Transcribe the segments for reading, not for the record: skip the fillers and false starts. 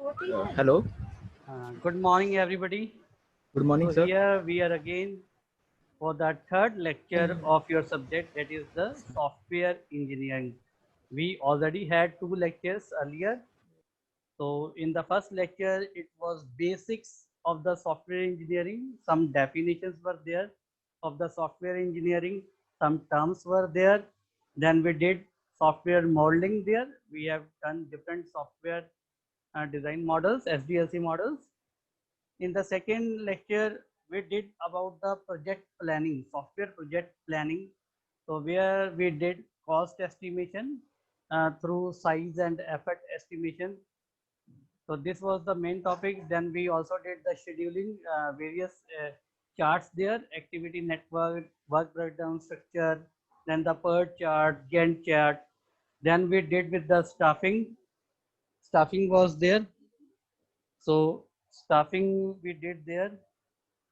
Hello. Good morning, everybody. Good morning, So sir. here we are again for the third lecture of your subject, that is the software engineering. We already had two lectures earlier. So in the first lecture, it was basics of the software engineering. Some definitions were there of the software engineering. Some terms were there. Then we did software modeling there. We have done different software design models, SDLC models. In the second lecture, we did about the project planning, software project planning. So where we did cost estimation through size and effort estimation. So this was the main topic. Then we also did the scheduling, various charts there, activity network, work breakdown structure, then the PERT chart, Gantt chart. Then we did with the staffing. Staffing was there. So staffing we did there.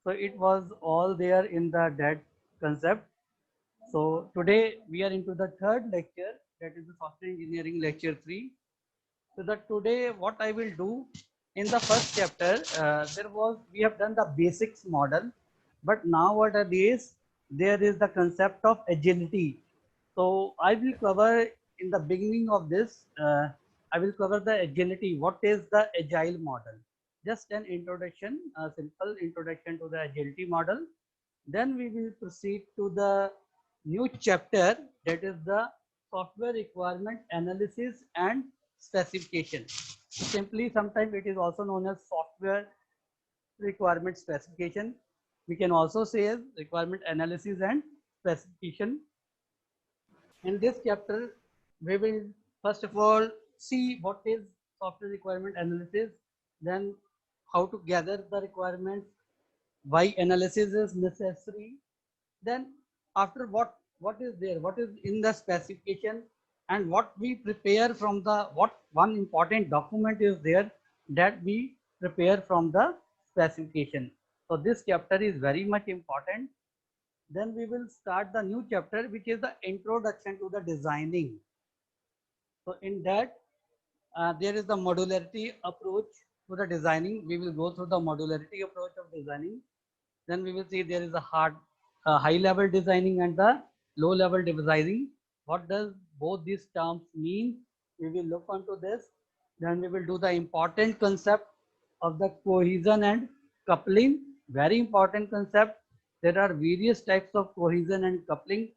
So it was all there in the that concept. So today we are into the third lecture, that is the software engineering lecture 3. So that today what I will do in the first chapter, we have done the basics model, but nowadays there is the concept of agility. So I will cover in the beginning of this, I will cover the agility. What is the agile model? Just an introduction, a simple introduction to the agility model. Then we will proceed to the new chapter, that is the software requirement analysis and specification. Simply, sometimes it is also known as software requirement specification. We can also say as requirement analysis and specification. In this chapter, we will first of all see what is software requirement analysis, then how to gather the requirements, why analysis is necessary, then after what is there, what is in the specification, and what we prepare from the, what one important document is there that we prepare from the specification. So this chapter is very much important. Then we will start the new chapter, which is the introduction to the designing. So in that, there is the modularity approach to the designing. We will go through the modularity approach of designing. Then we will see there is a high level designing and the low level designing. What does both these terms mean? We will look onto this. Then we will do the important concept of the cohesion and coupling. Very important concept. There are various types of cohesion and coupling.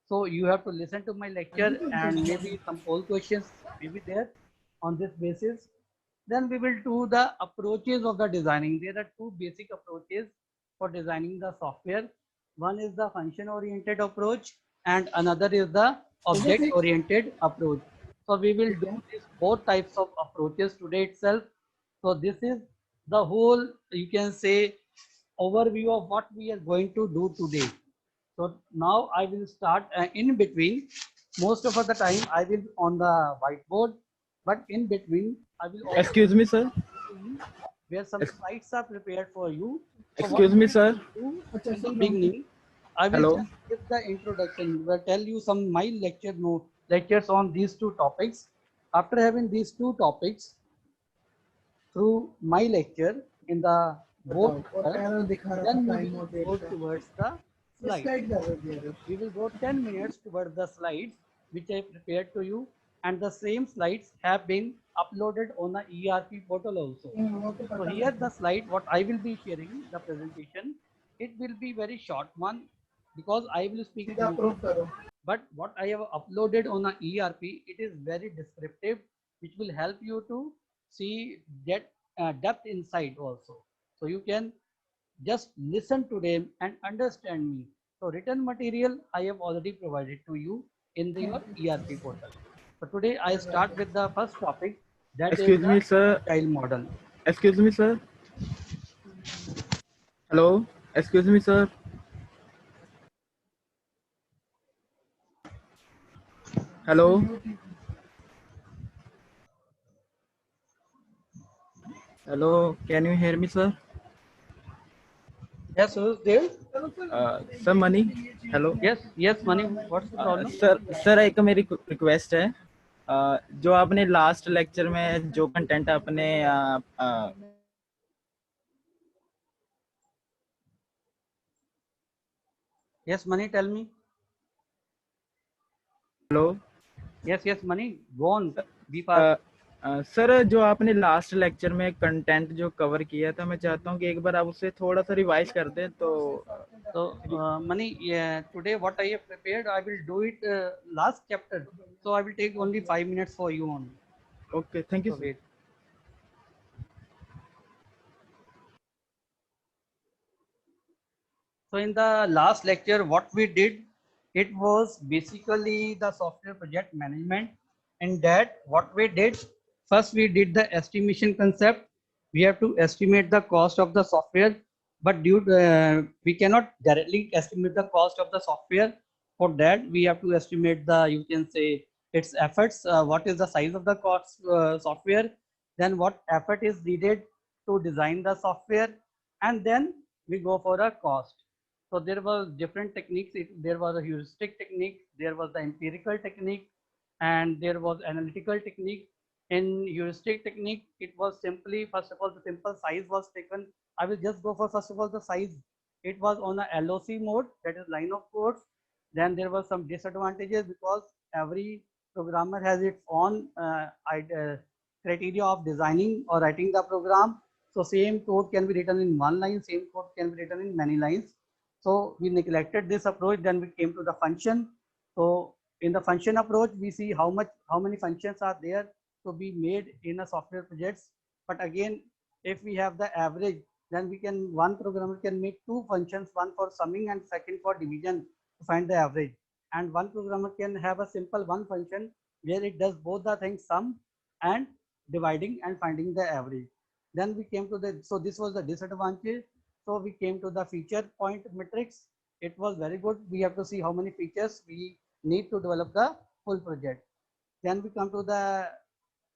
So you have to listen to my lecture, and maybe some poll questions may be there on this basis. Then we will do the approaches of the designing. There are two basic approaches for designing the software. One is the function oriented approach and another is the object oriented approach. So we will do these both types of approaches today itself. So this is the whole, you can say, overview of what we are going to do today. So now I will start in between. Most of the time I will on the whiteboard, but in between I will also Excuse me, sir. screen where some Ex- slides are prepared for you. So what Excuse me, I sir. will do in the beginning, I will Hello. just give the introduction. Will tell you some my lectures on these two topics. After having these two topics through my lecture in the both chapters, then we will go towards the slides. We will go 10 minutes towards the slides which I prepared to you, and the same slides have been uploaded on the ERP portal also. So here the slide what I will be sharing the presentation, it will be very short one because I will speak more. But what I have uploaded on the ERP, it is very descriptive, which will help you to see that depth inside also. So you can just listen to them and understand me. So written material I have already provided to you in your ERP portal. So today I start with the first topic, that is Excuse the me, sir. agile model. Excuse me, sir. Hello. Excuse me, sir. Hello. Hello. Can you hear me, sir? Yes, who's there? Sir, Mani. Hello. Yes, Mani, what's the problem? Sir sir एक मेरी request है जो आपने last lecture में जो content आपने Yes, Mani, tell me. Hello Yes, Mani, go on. Be fast. Sir जो आपने लास्ट लेक्चर में कंटेंट जो कवर किया था, मैं चाहता हूँ कि एक बार आप उसे थोड़ा सा रिवाइज कर दें तो So, Mani, yeah, today what I have prepared, I will do it last chapter. So I will take only 5 minutes for you only. Okay, thank you So sir. wait. So in the last lecture, what we did, it was basically the software project management. And that what we did, first we did the estimation concept. We have to estimate the cost of the software, but we cannot directly estimate the cost of the software. For that, we have to estimate the, you can say, its efforts. What is the size of the cost software? Then what effort is needed to design the software, and then we go for a cost. So there was different techniques. There was a heuristic technique, there was the empirical technique, and there was analytical technique. In heuristic technique, it was simply, first of all, the simple size was taken. I will just go for, first of all, the size. It was on a LOC mode, that is line of codes. Then there was some disadvantages because every programmer has its own criteria of designing or writing the program. So same code can be written in one line, same code can be written in many lines. So we neglected this approach. Then we came to the function. So in the function approach, we see how many functions are there to be made in a software projects. But again, if we have the average, then one programmer can make two functions, one for summing and second for division to find the average. And one programmer can have a simple one function where it does both the things, sum and dividing and finding the average. Then we came to so this was the disadvantage. So we came to the feature point matrix. It was very good. We have to see how many features we need to develop the full project. Then we come to the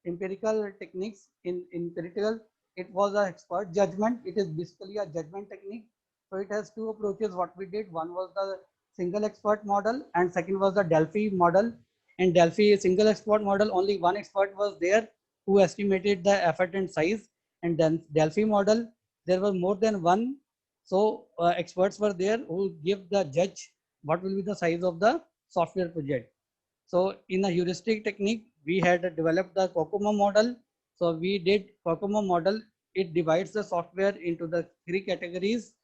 empirical techniques. In empirical, it was a expert judgment. It is basically a judgment technique. So it has two approaches. What we did, one was the single expert model and second was the Delphi model. In Delphi single expert model, only one expert was there who estimated the effort and size. And then Delphi model, there was more than one. So experts were there who give the judge what will be the size of the software project. So in a heuristic technique, we had developed the COCOMO model. So we did COCOMO model. It divides the software into the three categories.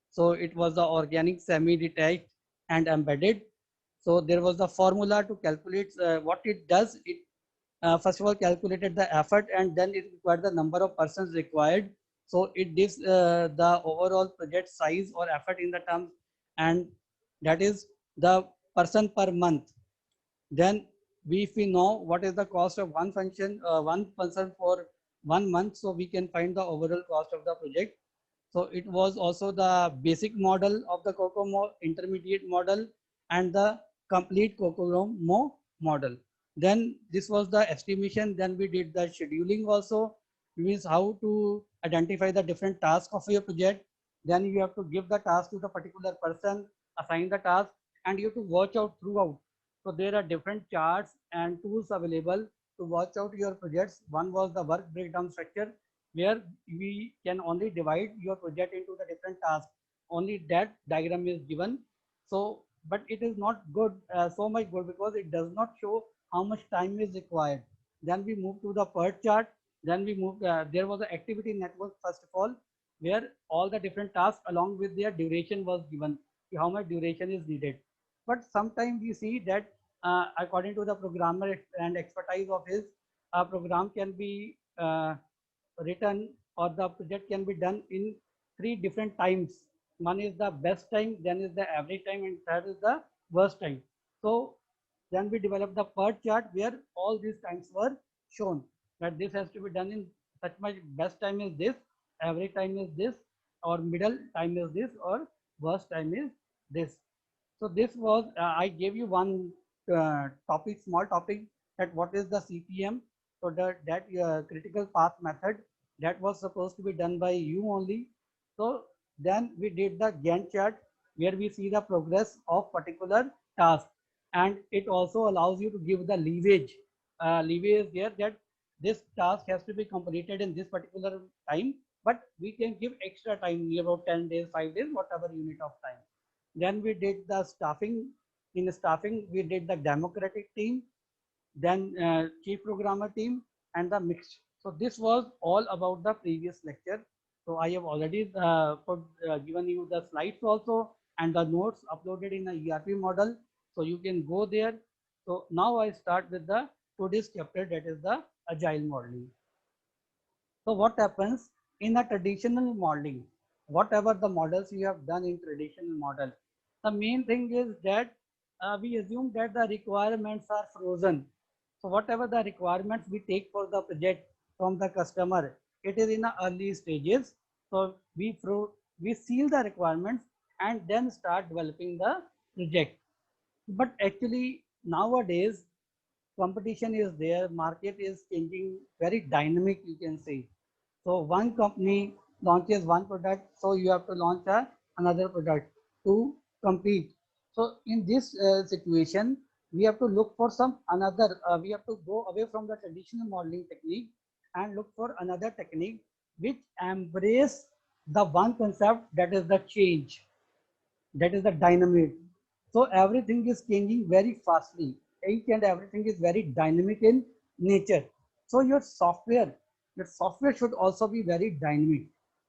So it was the organic, semi-detached, and embedded. So there was the formula to calculate what it does. It first of all calculated the effort and then it required the number of persons required. So it gives the overall project size or effort in the terms, and that is the person per month. Then if we know what is the cost of one function, one person for 1 month, so we can find the overall cost of the project. So it was also the basic model of the COCOMO, intermediate model, and the complete COCOMO model. Then this was the estimation. Then we did the scheduling also, means how to identify the different tasks of your project. Then you have to give the task to the particular person, assign the task, and you have to watch out throughout. So there are different charts and tools available to watch out your projects. One was the work breakdown structure, where we can only divide your project into the different tasks. Only that diagram is given. So, but it is not good, so much good because it does not show how much time is required. Then we move to the PERT chart. Then we move, there was an activity network first of all, where all the different tasks along with their duration was given, how much duration is needed. But sometimes we see that according to the programmer and expertise of his, a program can be written or the project can be done in three different times. One is the best time, then is the average time, and third is the worst time. So then we developed the PERT chart where all these times were shown, that this has to be done in such much, best time is this, average time is this, or middle time is this, or worst time is this. So this was, I gave you one topic, small topic, that what is the CPM. So that critical path method, that was supposed to be done by you only. So then we did the Gantt chart where we see the progress of particular task, and it also allows you to give the leverage leeway is there that this task has to be completed in this particular time, but we can give extra time, about 10 days, 5 days, whatever unit of time. Then we did the staffing. In staffing, we did the democratic team, then chief programmer team, and the mixed. So this was all about the previous lecture. So I have already given you the slides also and the notes uploaded in a ERP model. So you can go there. So now I start with the today's chapter, that is the agile modeling. So what happens in a traditional modeling? Whatever the models you have done in traditional model, the main thing is that we assume that the requirements are frozen. So whatever the requirements we take for the project from the customer, it is in the early stages. So we seal the requirements and then start developing the project. But actually nowadays competition is there, market is changing very dynamic, you can say. So one company launches one product, so you have to launch another product to compete. So in this situation, we have to look for some another, we have to go away from the traditional modeling technique and look for another technique which embrace the one concept, that is the change, that is the dynamic. So everything is changing very fastly, each and everything is very dynamic in nature. So your software should also be very dynamic.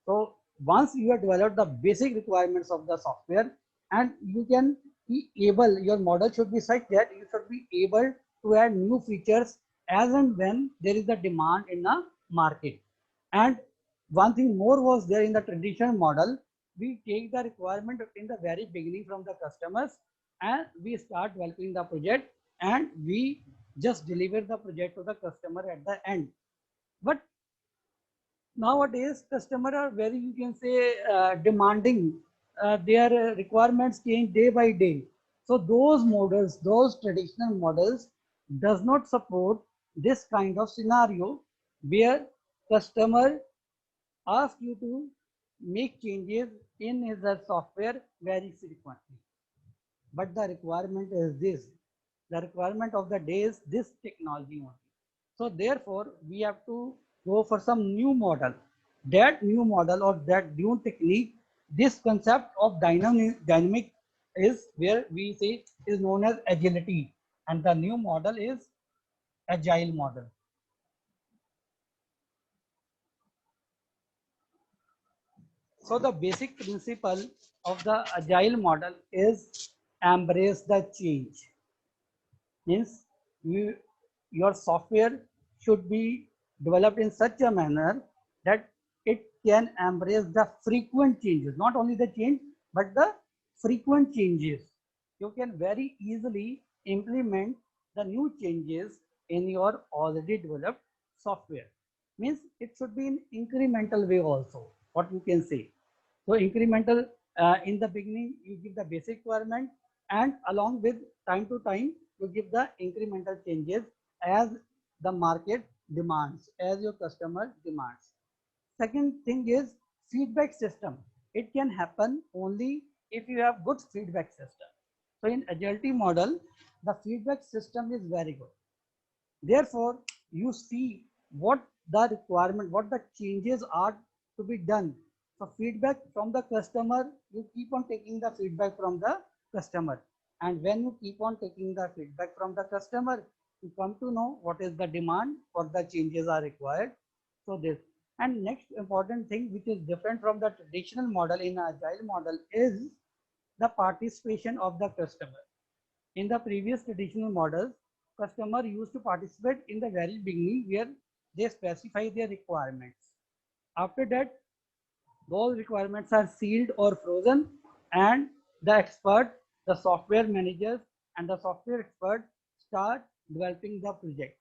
So once you have developed the basic requirements of the software, and you can be able, your model should be such that you should be able to add new features as and when there is a demand in the market. And one thing more was there in the traditional model, we take the requirement in the very beginning from the customers and we start developing the project, and we just deliver the project to the customer at the end. But nowadays customer are very, you can say, demanding. Their requirements change day by day. So those models, those traditional models does not support this kind of scenario where customer ask you to make changes in his software very frequently. But the requirement is this. The requirement of the day is this technology only. So therefore, we have to go for some new model. That new model or that new technique, this concept of dynamic is where we say is known as agility. And the new model is agile model. So the basic principle of the agile model is embrace the change. Means you, your software should be developed in such a manner that it can embrace the frequent changes, not only the change, but the frequent changes. You can very easily implement the new changes in your already developed software. Means it should be in incremental way also, what you can say. So incremental, in the beginning, you give the basic requirement, and along with time to time, you give the incremental changes as the market demands, as your customer demands. Second thing is feedback system. It can happen only if you have good feedback system. So in agility model, the feedback system is very good. Therefore, you see what the requirement, what the changes are to be done. So feedback from the customer, you keep on taking the feedback from the customer. And when you keep on taking the feedback from the customer, you come to know what is the demand, what the changes are required. So this. And next important thing which is different from the traditional model in agile model is the participation of the customer. In the previous traditional models, customer used to participate in the very beginning where they specify their requirements. After that, those requirements are sealed or frozen, and the expert, the software managers and the software expert start developing the project.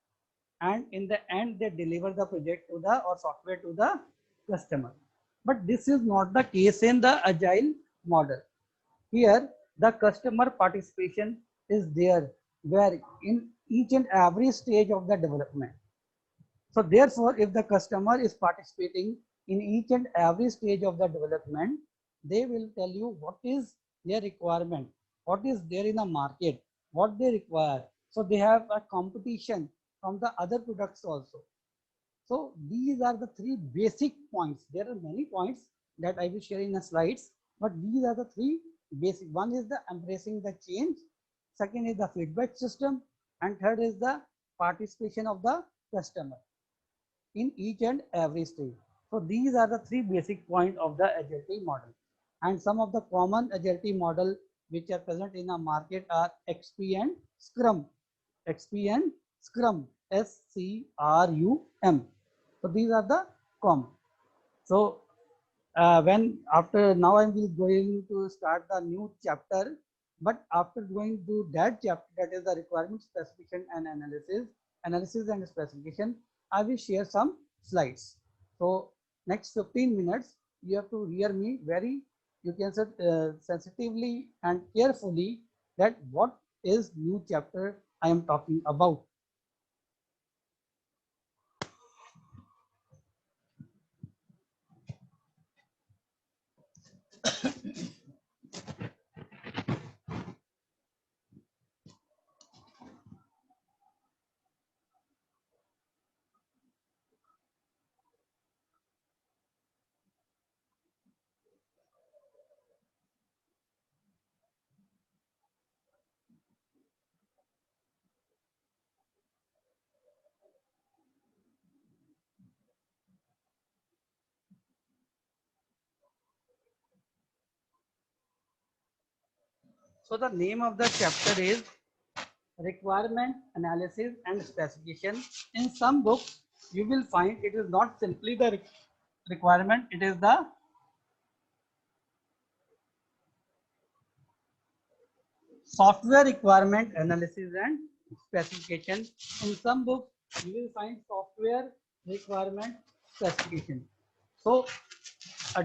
And in the end, they deliver the project to the or software to the customer. But this is not the case in the agile model. Here, the customer participation is there, where in each and every stage of the development. So therefore, if the customer is participating in each and every stage of the development, they will tell you what is their requirement, what is there in the market, what they require. So they have a competition from the other products also. So these are the three basic points. There are many points that I will share in the slides, but these are the three basic. One is the embracing the change, second is the feedback system, and third is the participation of the customer in each and every stage. So these are the three basic points of the agility model. And some of the common agility model which are present in the market are XP and Scrum. XP and Scrum, SCRUM. So these are the common. So when after now I will going to start the new chapter, but after going to that chapter, that is the requirement specification and analysis and specification, I will share some slides. So next 15 minutes you have to hear me very, you can say sensitively and carefully, that what is new chapter I am talking about. So the name of the chapter is requirement analysis and specification. In some books you will find it is not simply the requirement, it is the software requirement analysis and specification. In some books you will find software requirement specification. So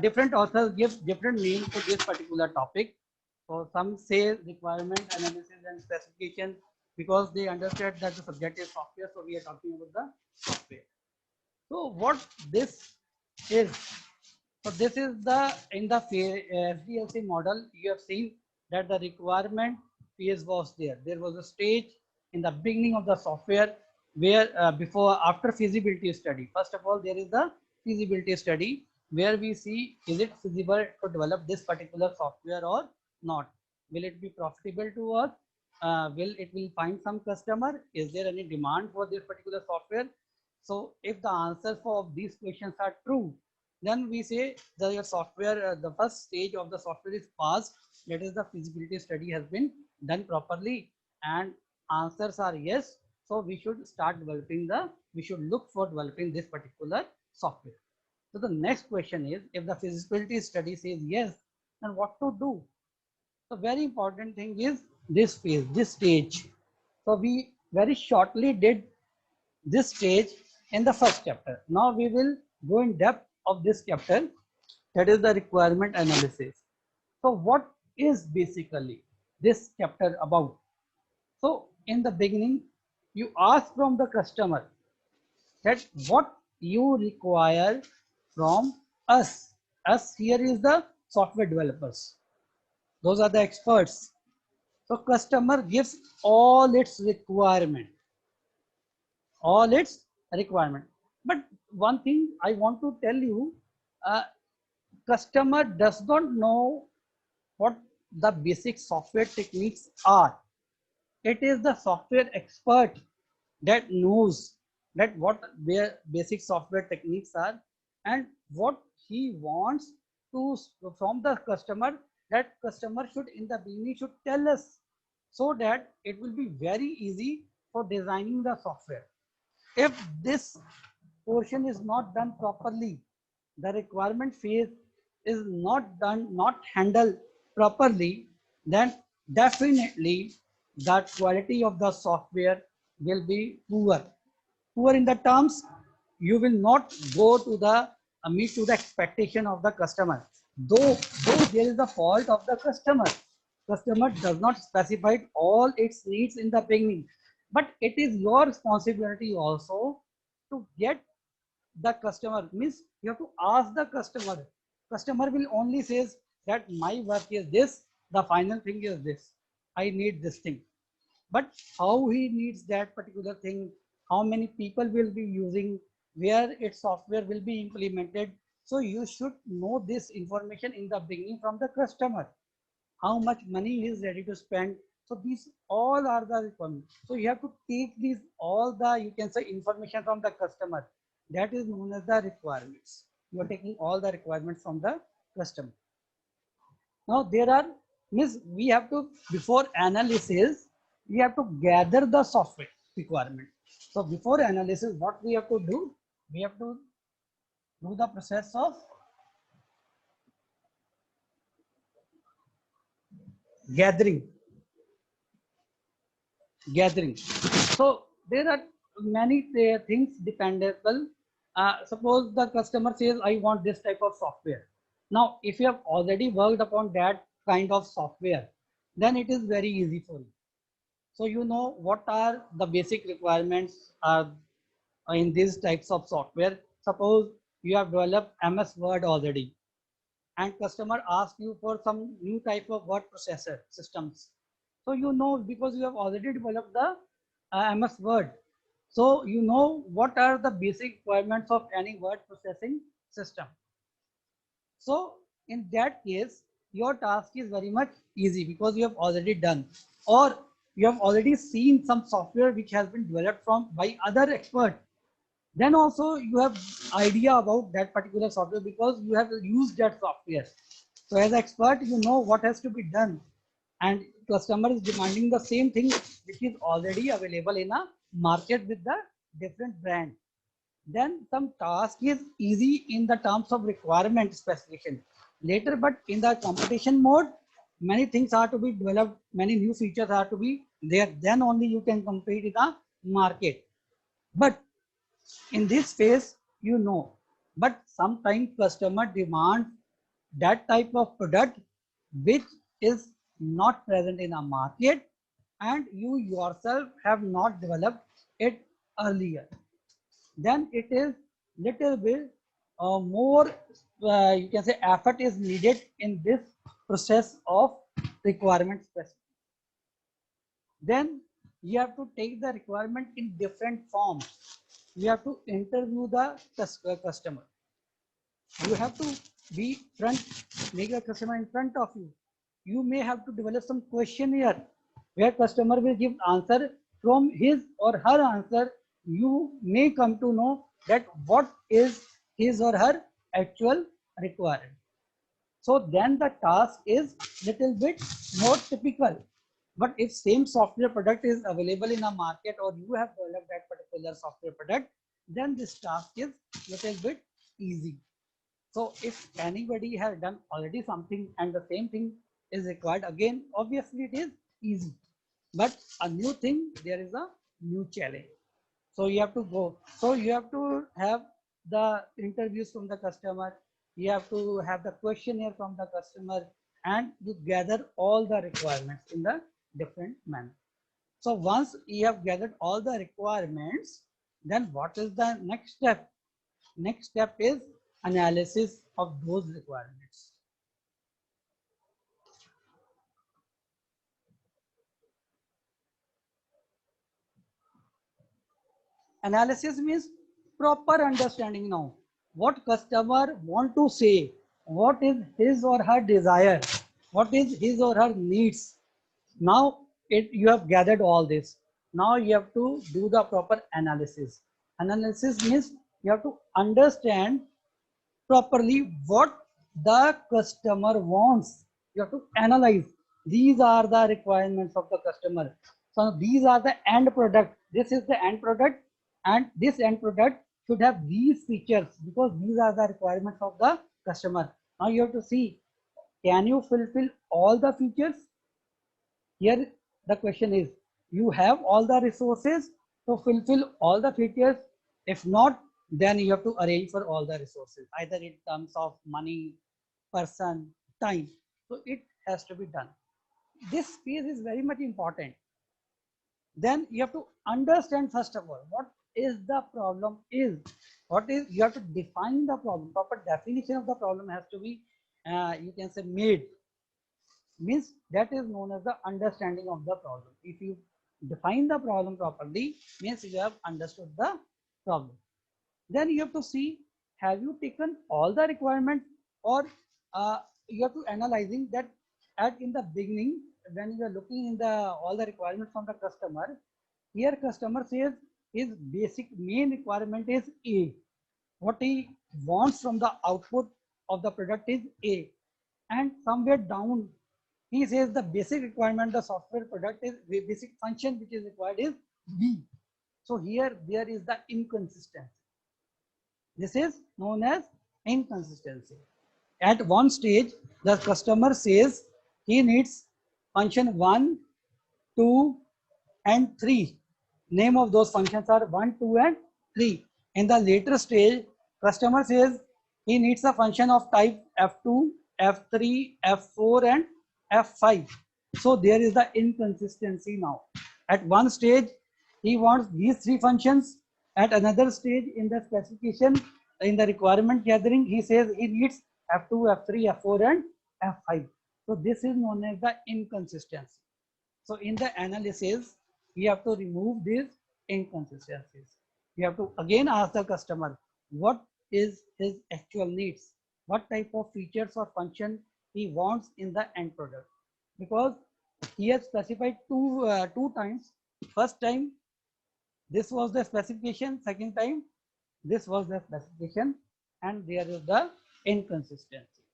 different authors give different names to this particular topic. So some say requirement analysis and specification because they understand that the subject is software, so we are talking about the software. So what this is, so this is the, in the SDLC model, you have seen that the requirement phase was there. There was a stage in the beginning of the software where before, after feasibility study. First of all, there is the feasibility study where we see, is it feasible to develop this particular software or not? Will it be profitable to us? Will it will find some customer? Is there any demand for this particular software? So if the answer for these questions are true, then we say the your software, the first stage of the software is passed. That is, the feasibility study has been done properly, and answers are yes. So we should start developing we should look for developing this particular software. So the next question is, if the feasibility study says yes, then what to do? The very important thing is this phase, this stage. So we very shortly did this stage in the first chapter. Now we will go in depth of this chapter, that is the requirement analysis. So what is basically this chapter about? So in the beginning, you ask from the customer that what you require from us. Us here is the software developers. Those are the experts. So customer gives all its requirement, all its requirement. But one thing I want to tell you, uh, customer does not know what the basic software techniques are. It is the software expert that knows that what their basic software techniques are and what he wants to from the customer. That customer should in the beginning should tell us, so that it will be very easy for designing the software. If this portion is not done properly, the requirement phase is not done, not handled properly, then definitely the quality of the software will be poor. Poor in the terms, you will not go to the meet to the expectation of the customer. Though there is the fault of the customer does not specify all its needs in the beginning, but it is your responsibility also to get the customer, means you have to ask the customer will only says that my work is this, the final thing is this, I need this thing. But how he needs that particular thing, how many people will be using, where its software will be implemented. So you should know this information in the beginning from the customer, how much money he is ready to spend. So these all are the requirements. So you have to take these all the, you can say, information from the customer. That is known as the requirements. You are taking all the requirements from the customer. Now there are, means we have to, before analysis, we have to gather the software requirement. So before analysis, what we have to do? We have to do the process of gathering. So there are many things dependable. Suppose the customer says, I want this type of software. Now, if you have already worked upon that kind of software, then it is very easy for you. So you know what are the basic requirements in these types of software. Suppose you have developed MS Word already, and customer asks you for some new type of word processor systems. So you know, because you have already developed the MS Word. So you know what are the basic requirements of any word processing system. So in that case, your task is very much easy because you have already done, or you have already seen some software which has been developed from by other expert. Then also you have idea about that particular software because you have used that software. So as expert, you know what has to be done, and customer is demanding the same thing which is already available in a market with the different brand. Then some task is easy in the terms of requirement specification later, but in the competition mode, many things are to be developed, many new features are to be there, then only you can compete in the market. But in this phase, you know, but sometimes customer demand that type of product which is not present in a market, and you yourself have not developed it earlier. Then it is little bit more, you can say, effort is needed in this process of requirement specification. Then you have to take the requirement in different forms. You have to interview the customer. You have to be front, make the customer in front of you. You may have to develop some questionnaire where customer will give answer. From his or her answer, you may come to know that what is his or her actual requirement. So then the task is little bit more typical. But if same software product is available in a market, or you have developed that particular software product, then this task is little bit easy. So if anybody has done already something and the same thing is required again, obviously it is easy. But a new thing, there is a new challenge. So you have to go. So you have to have the interviews from the customer. You have to have the questionnaire from the customer, and you gather all the requirements in the different manner. So once you have gathered all the requirements, then what is the next step? Next step is analysis of those requirements. Analysis means proper understanding now. What customer want to say, what is his or her desire, what is his or her needs. Now you have gathered all this. Now you have to do the proper analysis. Analysis means you have to understand properly what the customer wants. You have to analyze. These are the requirements of the customer. So these are the end product. This is the end product, and this end product should have these features because these are the requirements of the customer. Now you have to see, can you fulfill all the features? Here the question is, you have all the resources to fulfill all the features? If not, then you have to arrange for all the resources, either in terms of money, person, time. So it has to be done. This phase is very much important. Then you have to understand first of all what is the problem is. What is, you have to define the problem. Proper definition of the problem has to be, you can say, made. Means that is known as the understanding of the problem. If you define the problem properly means you have understood the problem. Then you have to see, have you taken all the requirements, or you have to analyzing that at in the beginning when you are looking in the all the requirements from the customer. Here customer says his basic main requirement is A. What he wants from the output of the product is A, and somewhere down he says the basic requirement the software product is the basic function which is required is B. So here there is the inconsistency. This is known as inconsistency. At one stage, the customer says he needs function 1, 2, and 3. Name of those functions are 1, 2, and 3. In the later stage, customer says he needs a function of type F2, F3, F4, and F5. So there is the inconsistency now. At one stage, he wants these three functions. At another stage in the specification, in the requirement gathering, he says he needs F2, F3, F4, and F5. So this is known as the inconsistency. So in the analysis, we have to remove these inconsistencies. We have to again ask the customer what is his actual needs, what type of features or function he wants in the end product. Because he has specified two times. First time this was the specification, second time this was the specification, and there is the inconsistency.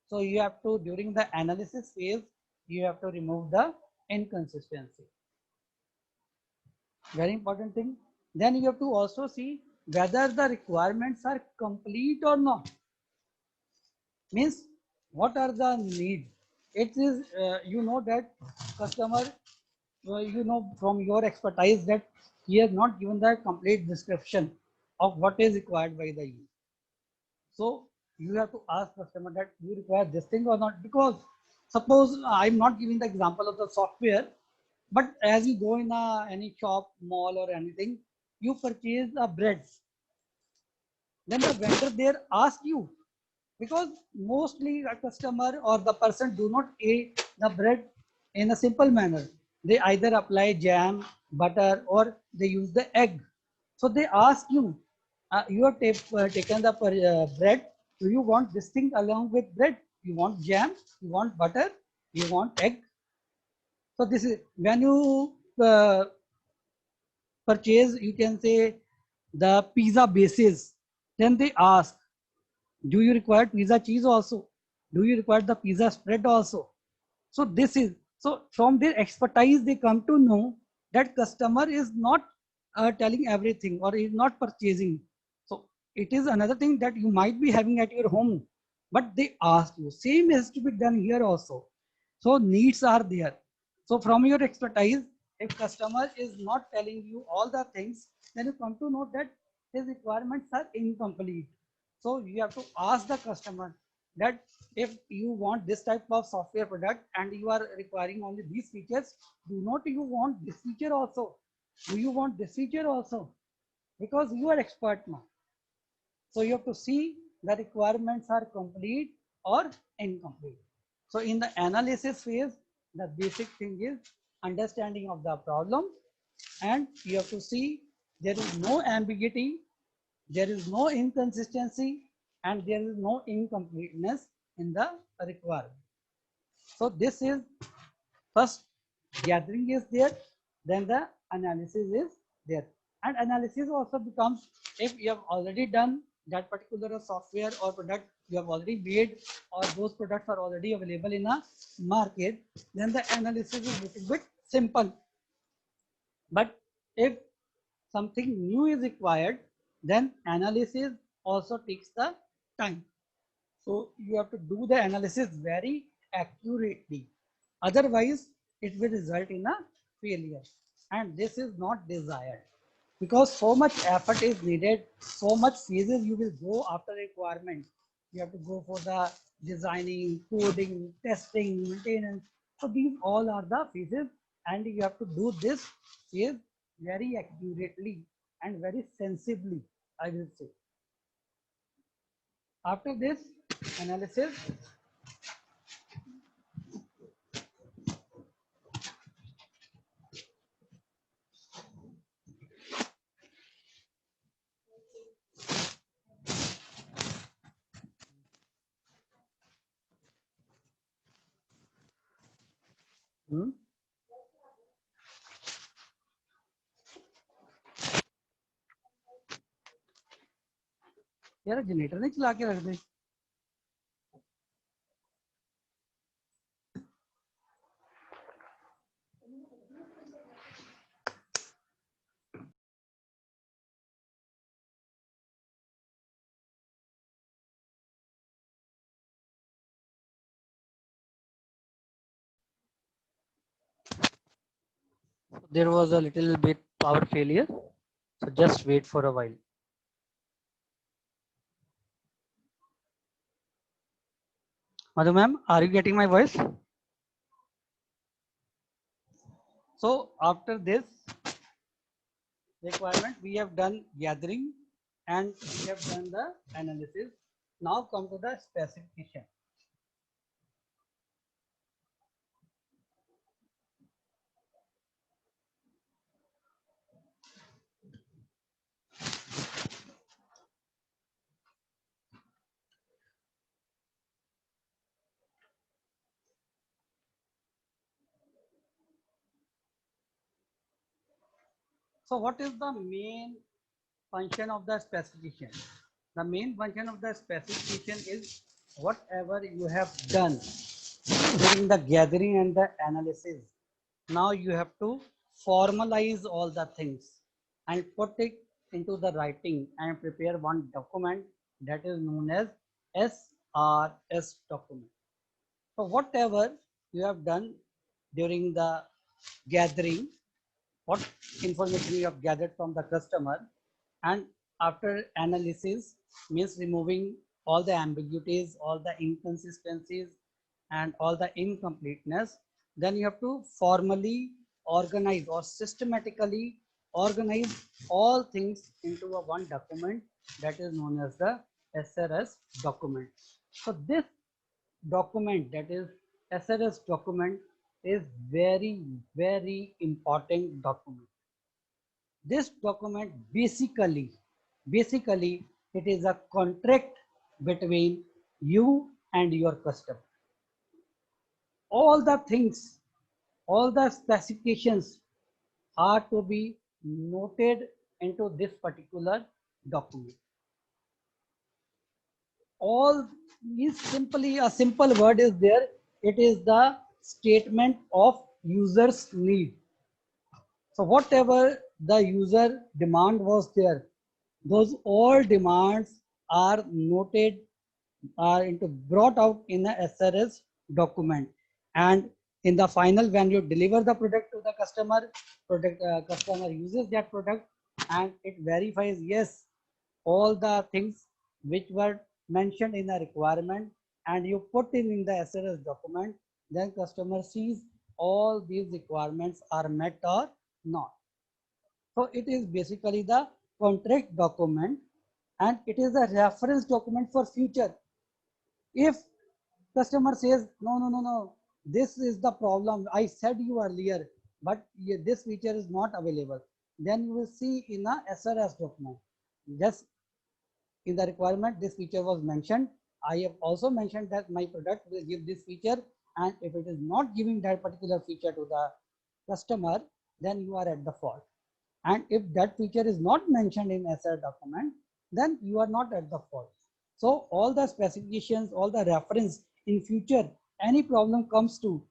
So you have to, during the analysis phase, you have to remove the inconsistency. Very important thing. Then you have to also see whether the requirements are complete or not. Means what are the need? It is you know that customer, you know from your expertise that he has not given the complete description of what is required by the user. So you have to ask customer that you require this thing or not, because suppose I'm not giving the example of the software, but as you go in any shop, mall or anything, you purchase a bread. Then the vendor there asks you, because mostly a customer or the person do not eat the bread in a simple manner. They either apply jam, butter, or they use the egg. So they ask you, you have taken the bread. Do you want this thing along with bread? You want jam? You want butter? You want egg? So this is when you purchase, you can say the pizza bases. Then they ask, do you require pizza cheese also? Do you require the pizza spread also? So this is, so from their expertise, they come to know that customer is not telling everything or is not purchasing. So it is another thing that you might be having at your home, but they ask you. Same has to be done here also. So needs are there. So from your expertise, if customer is not telling you all the things, then you come to know that his requirements are incomplete. So you have to ask the customer that if you want this type of software product and you are requiring only these features, do not you want this feature also? Do you want this feature also? Because you are expert now. So you have to see the requirements are complete or incomplete. So in the analysis phase, the basic thing is understanding of the problem, and you have to see there is no ambiguity, there is no inconsistency, and there is no incompleteness in the requirement. So this is first gathering is there, then the analysis is there. And analysis also becomes if you have already done that particular software or product you have already made, or those products are already available in a market, then the analysis is a little bit simple. But if something new is required, then analysis also takes the time. So you have to do the analysis very accurately. Otherwise, it will result in a failure. And this is not desired, because so much effort is needed, so much phases you will go after requirement. You have to go for the designing, coding, testing, maintenance. So these all are the phases, and you have to do this phase very accurately and very sensibly, I will say. After this analysis, यार generator नहीं चला के रख दे। There was a little bit power failure, so just wait for a while. Madhu ma'am, are you getting my voice? So after this requirement, we have done gathering and we have done the analysis. Now come to the specification. So what is the main function of the specification? The main function of the specification is whatever you have done during the gathering and the analysis. Now you have to formalize all the things and put it into the writing and prepare one document that is known as SRS document. So whatever you have done during the gathering, what information you have gathered from the customer, and after analysis means removing all the ambiguities, all the inconsistencies and all the incompleteness, then you have to formally organize or systematically organize all things into a one document that is known as the SRS document. So this document, that is SRS document, is very important document. This document basically it is a contract between you and your customer. All the things, all the specifications are to be noted into this particular document. All is simply a simple word is there. It is the statement of user's need. So whatever the user demand was there, those all demands are noted, are into brought out in a SRS document. And in the final, when you deliver the product to the customer, customer uses that product and it verifies, yes, all the things which were mentioned in the requirement and you put it in the SRS document, then customer sees all these requirements are met or not. So it is basically the contract document and it is a reference document for future. If customer says, no, this is the problem, I said you earlier, but this feature is not available, then you will see in a SRS document. Just in the requirement, this feature was mentioned. I have also mentioned that my product will give this feature, and if it is not giving that particular feature to the customer, then you are at the fault. And if that feature is not mentioned in SR document, then you are not at the fault. So all the specifications, all the reference in future, any problem comes to,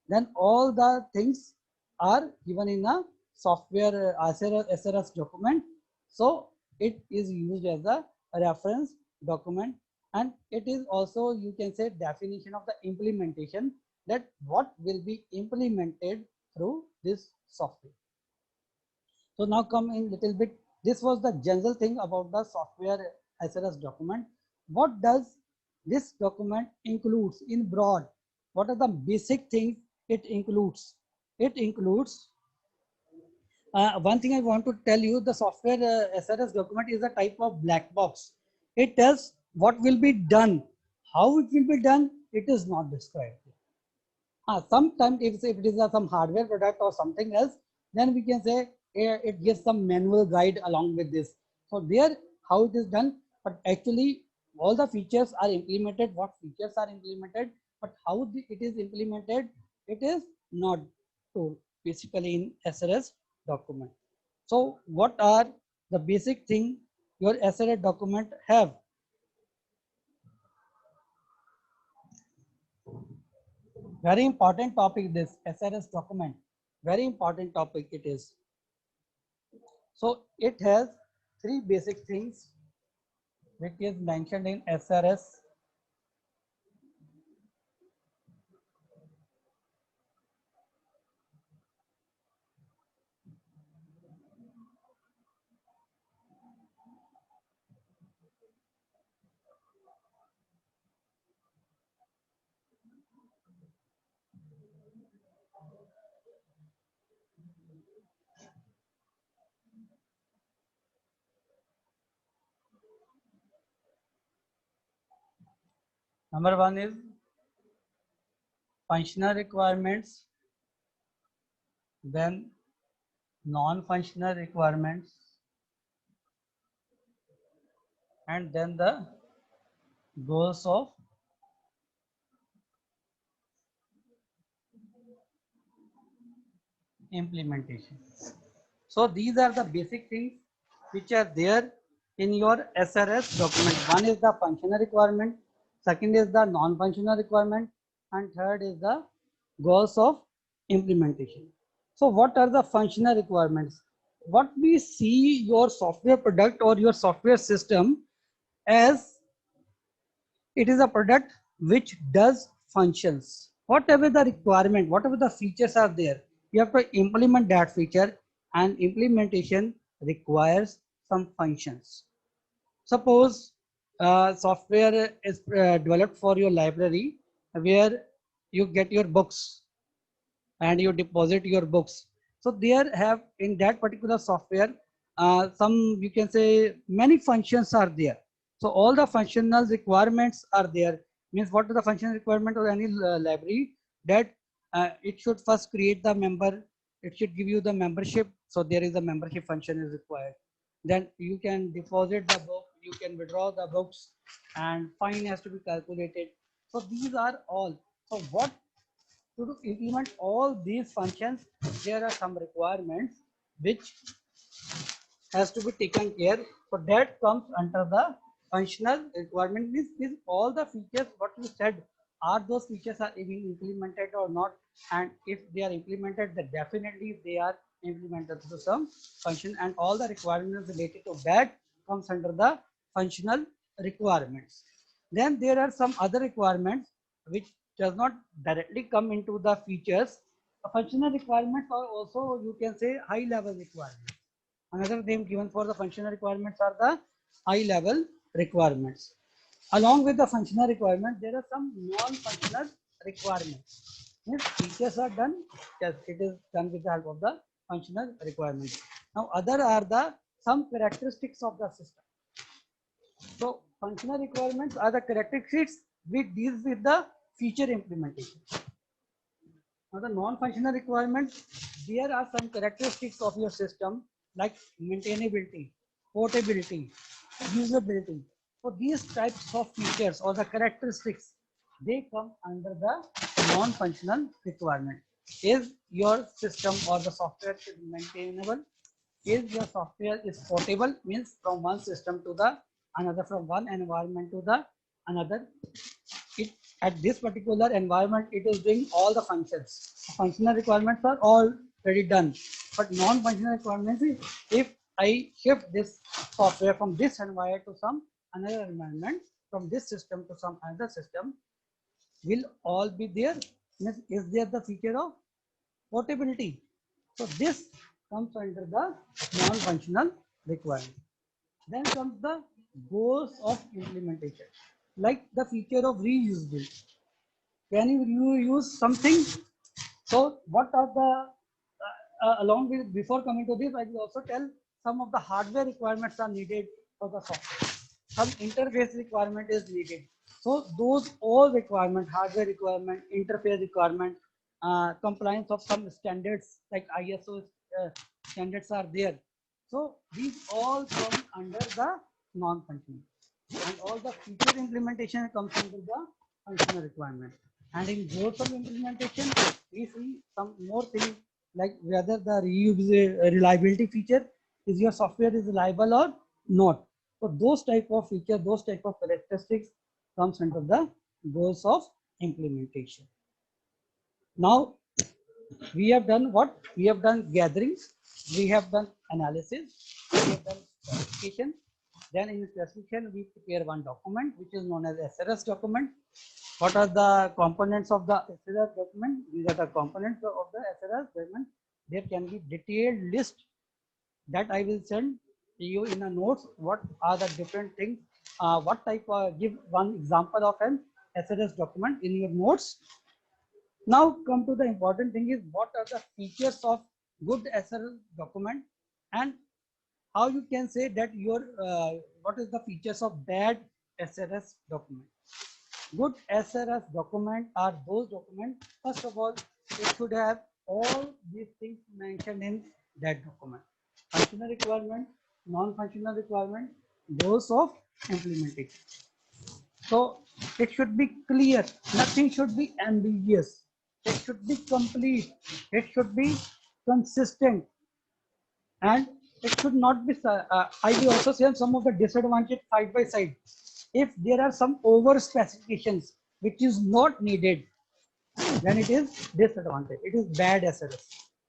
then all the things are given in a software SRS document. So it is used as a reference document, and it is also, you can say, definition of the implementation, that what will be implemented through this software. So now come in little bit, this was the general thing about the software SRS document. What does this document includes in broad? What are the basic things it includes? It includes, one thing I want to tell you, the software SRS document is a type of black box. It tells what will be done. How it will be done, it is not described. Sometimes if it is some hardware product or something else, then we can say it gives some manual guide along with this. So there how it is done, but actually all the features are implemented, what features are implemented, but how it is implemented, it is node tool, basically in SRS document. So what are the basic thing your SRS document have? Very important topic, this SRS document. Very important topic it is. So it has three basic things which is mentioned in SRS. Number one is functional requirements, then non-functional requirements, and then the goals of implementation. So these are the basic things which are there in your SRS document. One is the functional requirement, second is the non-functional requirement, and third is the goals of implementation. So what are the functional requirements? What we see your software product or your software system as, it is a product which does functions. Whatever the requirement, whatever the features are there, you have to implement that feature, and implementation requires some functions. Suppose software is developed for your library where you get your books and you deposit your books. So there have in that particular software some, you can say, many functions are there. So all the functional requirements are there. Means what is the functional requirement of any library? That it should first create the member. It should give you the membership. So there is a membership function is required. Then you can deposit the book. You can withdraw the books, and fine has to be calculated. So these are all. So what to implement all these functions, there are some requirements which has to be taken care. So that comes under the functional requirement. Means all the features what you said, are those features are being implemented or not, and if they are implemented, then definitely they are implemented to some function, and all the requirements related to that comes under the functional requirements. Then there are some other requirements which does not directly come into the features. Functional requirements are also, you can say, high level requirements. Another name given for the functional requirements are the high level requirements. Along with the functional requirement, there are some non-functional requirements. Means features are done, yes, it is done with the help of the functional requirements. Now other are the some characteristics of the system. So functional requirements are the characteristics which deals with the feature implementation. Now the non-functional requirements, there are some characteristics of your system like maintainability, portability, usability. So these types of features or the characteristics, they come under the non-functional requirement. Is your system or the software is maintainable? Is your software is portable? Means from one system to the another, from one environment to the another. It at this particular environment it is doing all the functions. Functional requirements are already done, but non-functional requirements is if I shift this software from this environment to some another environment, from this system to some another system, will all be there. Means is there the feature of portability? So this comes under the non-functional requirement. Then comes the goals of implementation, like the feature of reusability. When you use something, so what are the along with, before coming to this, I will also tell some of the hardware requirements are needed for the software. Some interface requirement is needed. So those all requirement, hardware requirement, interface requirement, compliance of some standards like ISO standards are there. So these all come under the non-functional, and all the feature implementation comes under the functional requirement. And in goals of implementation, we see some more things like whether the reliability feature is your software is reliable or not. So those type of feature, those type of characteristics comes under the goals of implementation. Now we have done what? We have done gatherings, we have done analysis, we have done specification. Then in specification, we prepare one document which is known as SRS document. What are the components of the SRS document? These are the components of the SRS document. There can be detailed list that I will send to you in a notes. What are the different things? What type? Give one example of an SRS document in your notes. Now come to the important thing is what are the features of good SRS document and how you can say that your what is the features of bad SRS document. Good SRS document are those documents, first of all, it should have all these things mentioned in that document. Functional requirement, non-functional requirement, goals of implementation. So it should be clear, nothing should be ambiguous, it should be complete, it should be consistent, and it should not be, I will also say some of the disadvantage side by side. If there are some over specifications which is not needed, then it is disadvantage, it is bad SRS.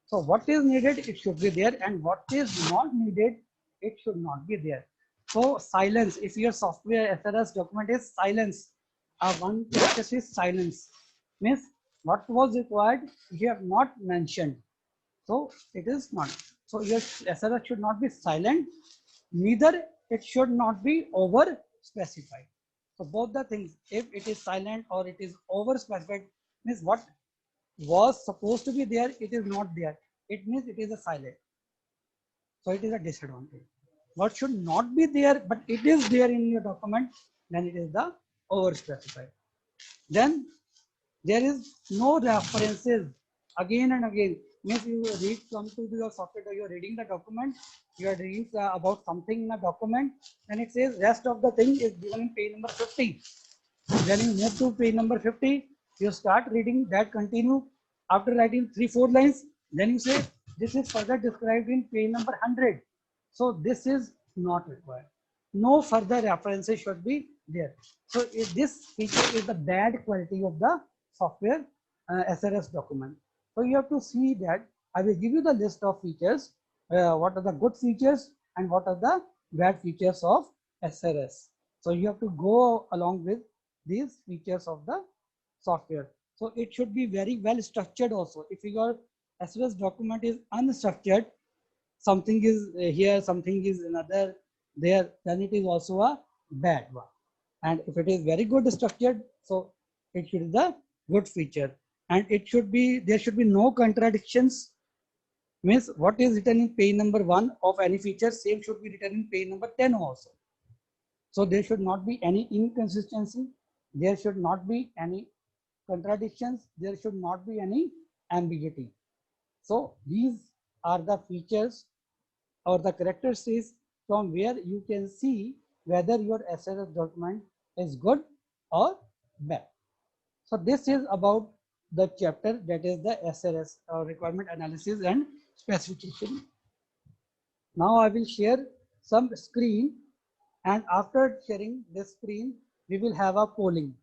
So what is needed, it should be there, and what is not needed, it should not be there. So silence, if your software SRS document is silence, one practice is silence, means what was required you have not mentioned. So it is not. So your SRS should not be silent, neither it should not be over specified. So both the things, if it is silent or it is over specified, means what was supposed to be there, it is not there. It means it is a silent. So it is a disadvantage. What should not be there, but it is there in your document, then it is the over specified. Then there is no references again and again. Means you read come to your software, you are reading the document, you are reading about something in the document, and it says rest of the thing is given in page number 50. When you move to page number 50, you start reading that continue. After writing 3-4 lines, then you say this is further described in page number 100. So this is not required. No further references should be there. So if this feature is the bad quality of the software SRS document. So you have to see that I will give you the list of features. What are the good features and what are the bad features of SRS. So you have to go along with these features of the software. So it should be very well structured also. If your SRS document is unstructured, something is here, something is another there, then it is also a bad one. And if it is very good structured, so it should be the good feature. And it should be, there should be no contradictions. Means what is written in page number 1 of any feature, same should be written in page number 10 also. So there should not be any inconsistency, there should not be any contradictions, there should not be any ambiguity. So these are the features or the characteristics from where you can see whether your SRS document is good or bad. So this is about the chapter that is the SRS requirement analysis and specification. Now I will share some screen, and after sharing this screen, we will have a polling.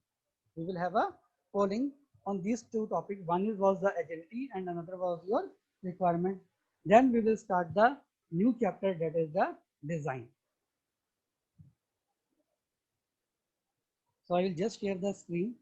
We will have a polling on these two topics. One is was the agility and another was your requirement. Then we will start the new chapter that is the design. So I will just share the screen.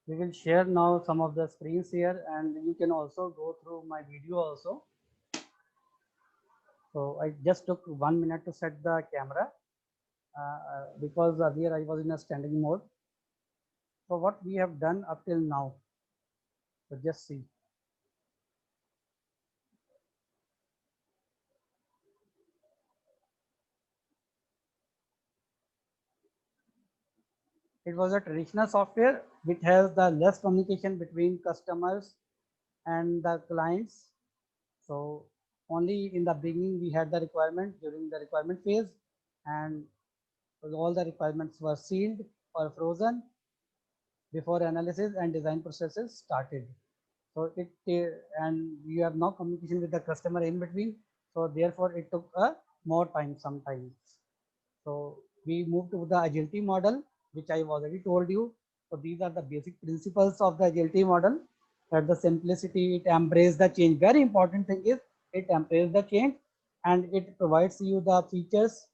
We will share now some of the screens here, and you can also go through my video also. So I just took 1 minute to set the camera because earlier I was in a standing mode. So what we have done up till now, so just see. It was a traditional software which has the less communication between customers and the clients. So only in the beginning we had the requirement during the requirement phase, and all the requirements were sealed or frozen before analysis and design processes started. So and we have no communication with the customer in between. So therefore it took a more time sometimes. So we moved to the agility model, which I have already told you. So these are the basic principles of the agility model. That the simplicity, it embraces the change. Very important thing is it embraces the change, and it provides you the features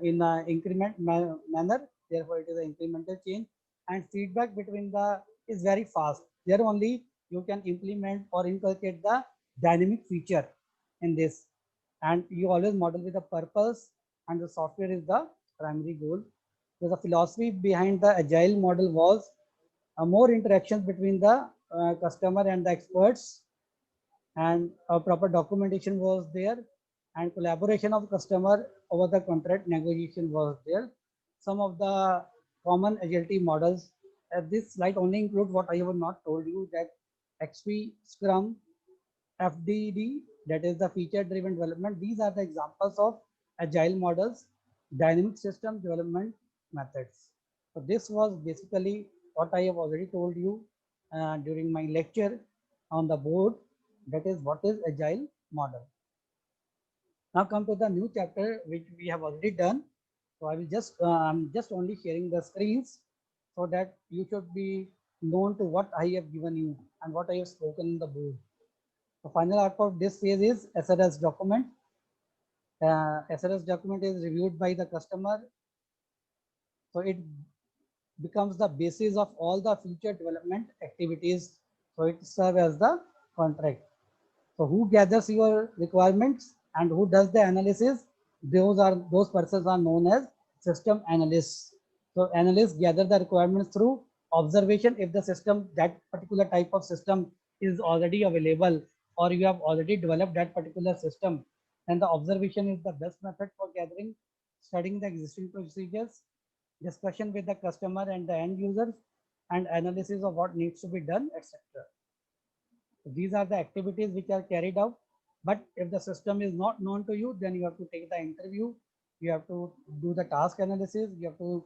in an increment manner. Therefore, it is an incremental change, and feedback between the is very fast. There only you can implement or inculcate the dynamic feature in this, and you always model with a purpose, and the software is the primary goal. So the philosophy behind the agile model was more interactions between the customer and the experts, and a proper documentation was there, and collaboration of customer over the contract negotiation was there. Some of the common agility models, this slide only include what I have not told you, that XP, Scrum, FDD, that is the feature driven development. These are the examples of agile models, dynamic system development methods. So this was basically what I have already told you during my lecture on the board. That is what is agile model. Now come to the new chapter which we have already done. So I will just I'm just only sharing the screens so that you should be known to what I have given you and what I have spoken in the board. The final output of this phase is SRS document. SRS document is reviewed by the customer. So it becomes the basis of all the future development activities. So it serves as the contract. So who gathers your requirements and who does the analysis? Those persons are known as system analysts. So analysts gather the requirements through observation. If the system, that particular type of system is already available, or you have already developed that particular system, then the observation is the best method for gathering, studying the existing procedures, discussion with the customer and the end users, and analysis of what needs to be done, etc. These are the activities which are carried out. But if the system is not known to you, then you have to take the interview. You have to do the task analysis. You have to,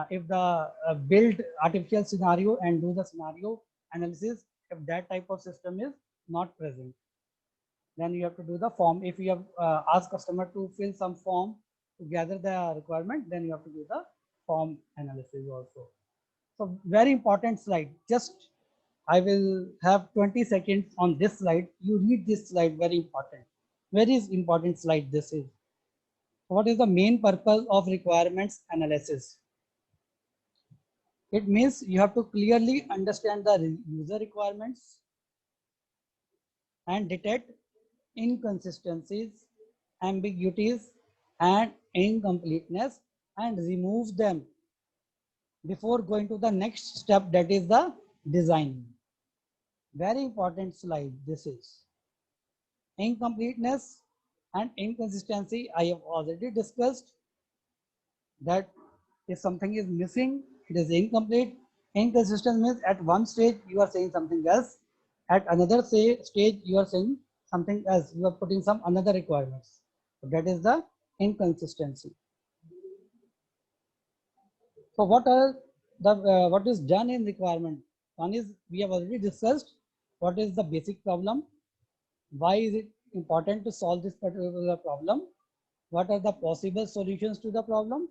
if the build artificial scenario and do the scenario analysis. If that type of system is not present, then you have to do the form. If you have asked customer to fill some form to gather the requirement, then you have to do the form analysis also. So very important slide. Just I will have 20 seconds on this slide. You read this slide, very important. Very important slide this is. What is the main purpose of requirements analysis? It means you have to clearly understand the user requirements and detect inconsistencies, ambiguities, and incompleteness, and remove them before going to the next step, that is the design. Very important slide this is. Incompleteness and inconsistency, I have already discussed that if something is missing, it is incomplete. Inconsistent means at one stage you are saying something else, at another stage you are saying something else, you are putting some another requirements. So that is the inconsistency. So what are the what is done in requirement? One is, we have already discussed what is the basic problem, why is it important to solve this particular problem, what are the possible solutions to the problem,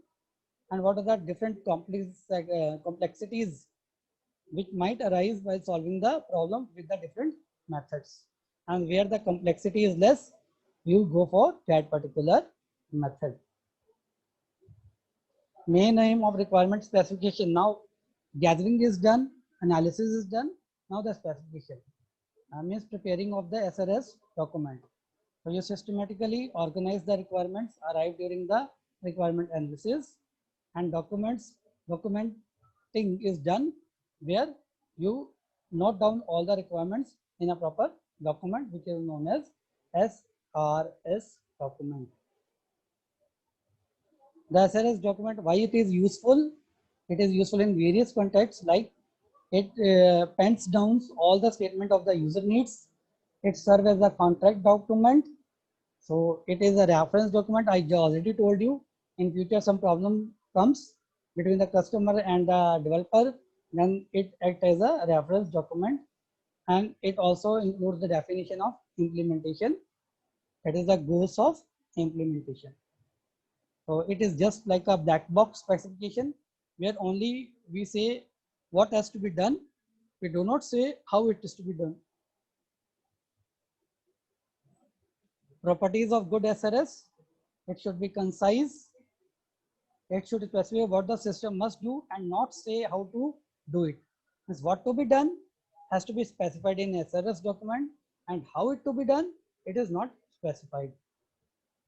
and what are the different complexities which might arise while solving the problem with the different methods. And where the complexity is less, you go for that particular method. Main aim of requirement specification. Now gathering is done, analysis is done. Now the specification means preparing of the SRS document. So you systematically organize the requirements arrived during the requirement analysis, and documenting is done where you note down all the requirements in a proper document, which is known as SRS document. The SRS document, why it is useful? It is useful in various contexts, like it pens down all the statement of the user needs. It serves as a contract document. So it is a reference document. I already told you, in future some problem comes between the customer and the developer, then it acts as a reference document. And it also includes the definition of implementation. That is the goals of implementation. So it is just like a black box specification where only we say what has to be done. We do not say how it is to be done. Properties of good SRS, it should be concise. It should specify what the system must do and not say how to do it. Means what to be done has to be specified in SRS document, and how it to be done, it is not specified.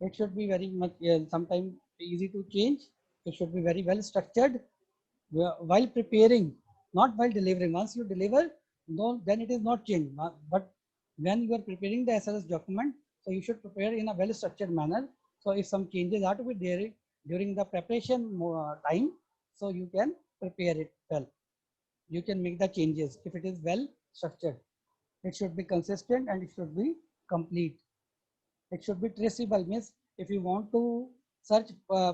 It should be very much sometimes easy to change. It should be very well structured while preparing, not while delivering. Once you deliver, no, then it is not changed. But when you are preparing the SRS document, so you should prepare in a well structured manner. So if some changes are to be there during the preparation time, so you can prepare it well. You can make the changes if it is well structured. It should be consistent and it should be complete. It should be traceable, means if you want to search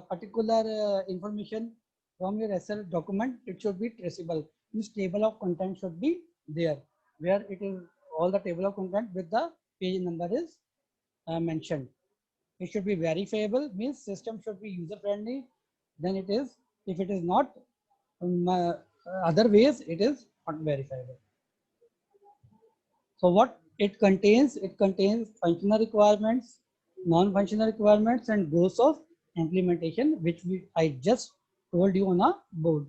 particular information from your SRS document, it should be traceable. This table of content should be there, where it is all the table of content with the page number is mentioned. It should be verifiable, means system should be user friendly. Then it is, if it is not other ways, it is not verifiable. So what it contains functional requirements, non-functional requirements, and goals of implementation, which I just told you on a board.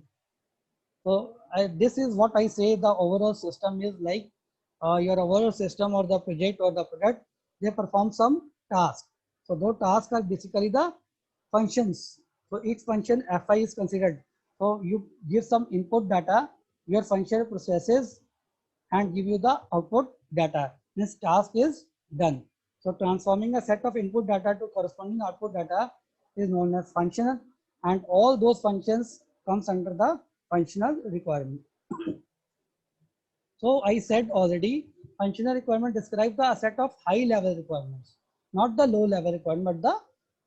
So this is what I say the overall system is like. Your overall system or the project or the product, they perform some tasks. So those tasks are basically the functions. So each function FI is considered. So you give some input data, your function processes and give you the output data. This task is done. So transforming a set of input data to corresponding output data is known as functional, and all those functions comes under the functional requirement. So I said already, functional requirement describes the set of high level requirements, not the low level requirement, but the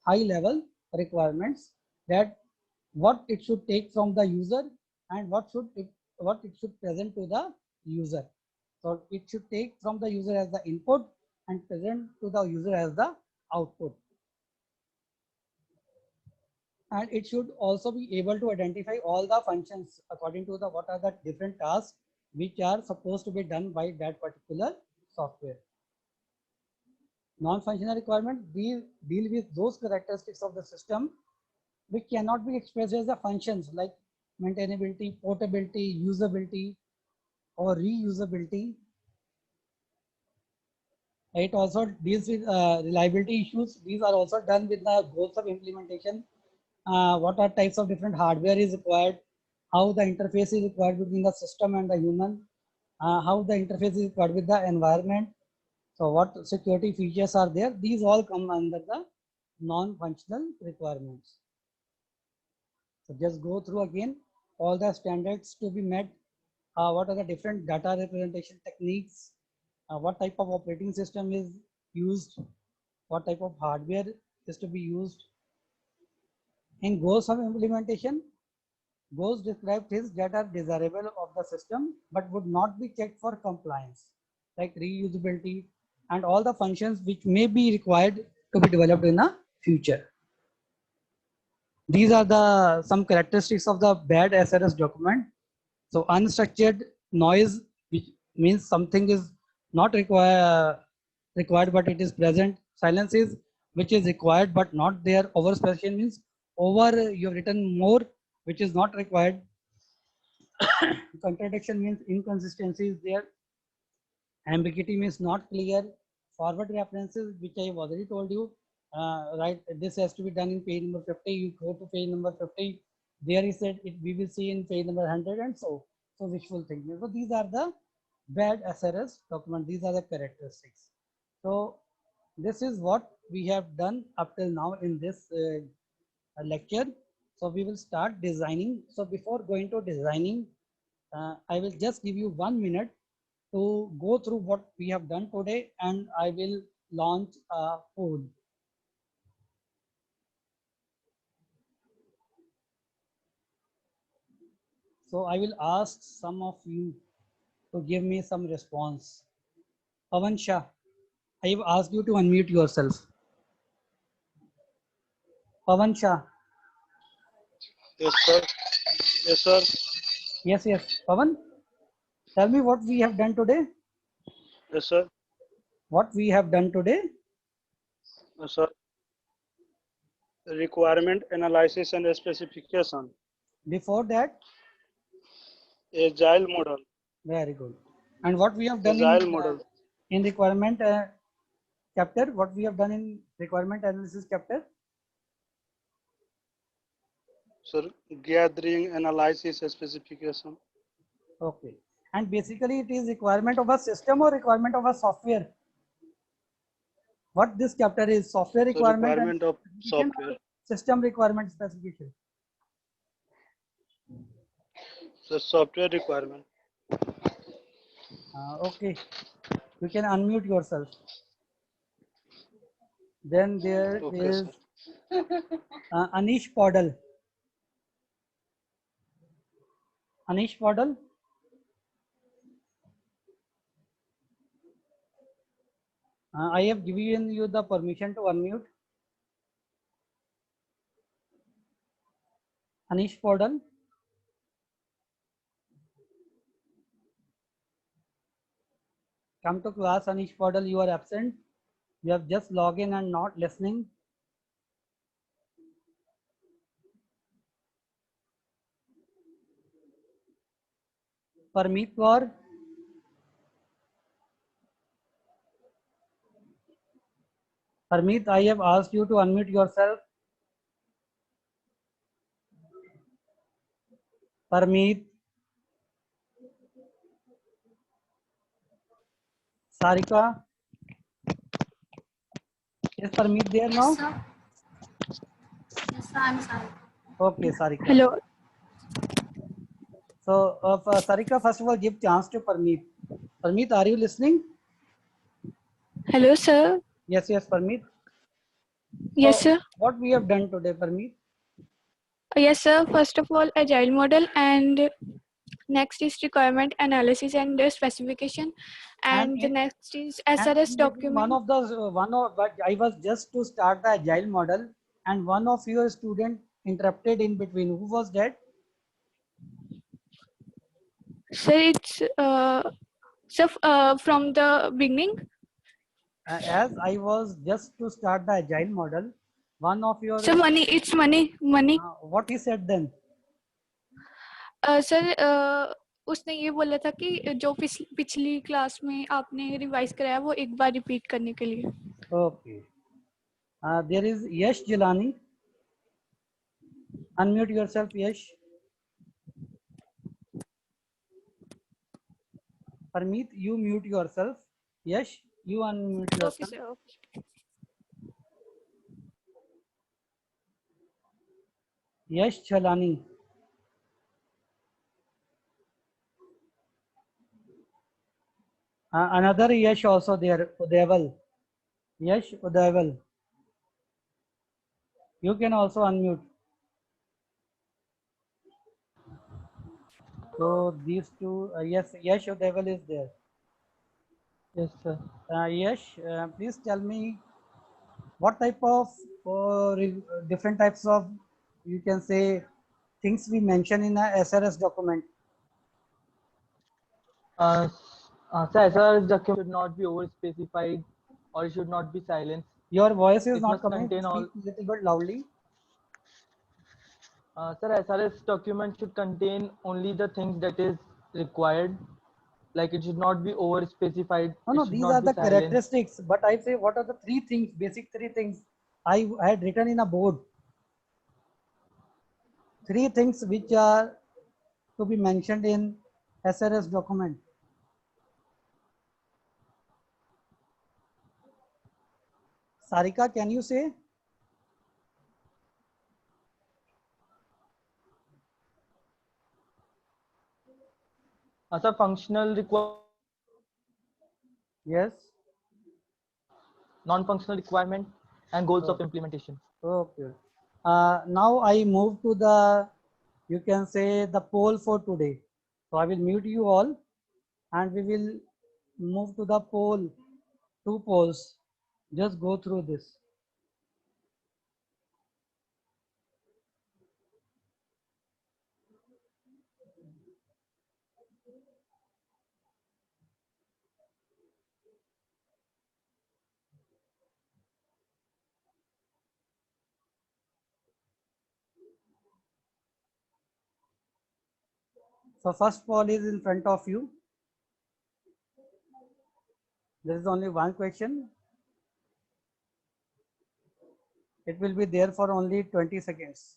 high level requirements, that what it should take from the user and what it should present to the user. So it should take from the user as the input and present to the user as the output. And it should also be able to identify all the functions according to the what are the different tasks which are supposed to be done by that particular software. Non-functional requirement deal with those characteristics of the system which cannot be expressed as the functions, like maintainability, portability, usability, or reusability. It also deals with reliability issues. These are also done with the goals of implementation. What are types of different hardware is required, how the interface is required between the system and the human, how the interface is required with the environment. So what security features are there? These all come under the non-functional requirements. So just go through again all the standards to be met. What are the different data representation techniques? What type of operating system is used? What type of hardware is to be used? In goals of implementation, goals describe things that are desirable of the system but would not be checked for compliance, like reusability and all the functions which may be required to be developed in the future. These are the some characteristics of the bad SRS document. So unstructured noise, which means something is not required but it is present. Silence is which is required but not there. Over specification means over you have written more which is not required. Contradiction means inconsistency is there. Ambiguity means not clear. Forward references, which I have already told you, right? This has to be done in page number 50. You go to page number 50. There he said it, we will see in page number 100, and so wishful thinking. So these are the bad SRS document. These are the characteristics. So this is what we have done up till now in this lecture. So we will start designing. So before going to designing, I will just give you 1 minute to go through what we have done today, and I will launch a poll. So I will ask some of you to give me some response. Pawan Shah, I have asked you to unmute yourself. Pawan Shah. Yes, sir. Yes, sir. Yes, yes. Pawan, tell me what we have done today. Yes, sir. What we have done today. Yes, sir. Requirement analysis and specification. Before that, Agile model. very good. And what we have done Agile model. in requirement chapter, what we have done in requirement analysis chapter. Sir, gathering, analysis, specification. Okay. And basically it is requirement of a system or requirement of a software. What this chapter is, software So requirement, requirement of and software. system requirement specification. So software requirement. Okay. You can unmute yourself. Then there Okay, is sir. Anish Podal. Anish Podal. I have given you the permission to unmute. Anish Podal. Come to class, Anish Podal. You are absent. You have just logged in and not listening. Parmeet Kaur. Parmeet, I have asked you to unmute yourself. Parmeet. Sarika. Is Parmeet there now? Yes, sir. Yes, sir, I'm sorry. Okay, Sarika. Hello. So, Sarika, first of all, give chance to Parmeet. Parmeet, are you listening? Hello, sir. Yes, yes, Parmeet. Yes, So, sir. what we have done today, Parmeet? Yes, sir. First of all, agile model, and next is requirement analysis and the specification, and the next is SRS in between document. but I was just to start the agile model, and one of your student interrupted in between. Who was that? Sir, it's from the beginning. As I was just to start the agile model, one of your Sir, it's money. what he said then? Sir उसने ये बोला था कि जो पिछली class में आपने revise कराया वो एक बार रिपीट करने के लिए. Okay. There is Yash Jilani. Unmute yourself, Yash. Parmeet, you mute yourself. Yash, you unmute yourself. Okay, sir. Yash Chalani. Another Yash also there, Udaival. Yash Udaival. You can also unmute. So these two, yes, Yash Udaival is there. Yes, sir. Yash, please tell me what type of different types of, you can say, things we mention in a SRS document. So SRS document should not be over specified or it should not be silenced. Your voice is It not must coming. contain Speak all. a little bit loudly. Sir, SRS document should contain only the things that is required. Like it should not be over specified. No, It should these are not be the silent. characteristics. But I say, what are the three things, basic three things I had written in a board? Three things which are to be mentioned in SRS document. Sarika, can you say? Sir, functional Yes. non-functional requirement and goals Oh, of implementation. okay. Now I move to the, you can say, the poll for today. So I will mute you all and we will move to the poll, two polls. Just go through this. So first poll is in front of you. There is only one question. It will be there for only 20 seconds.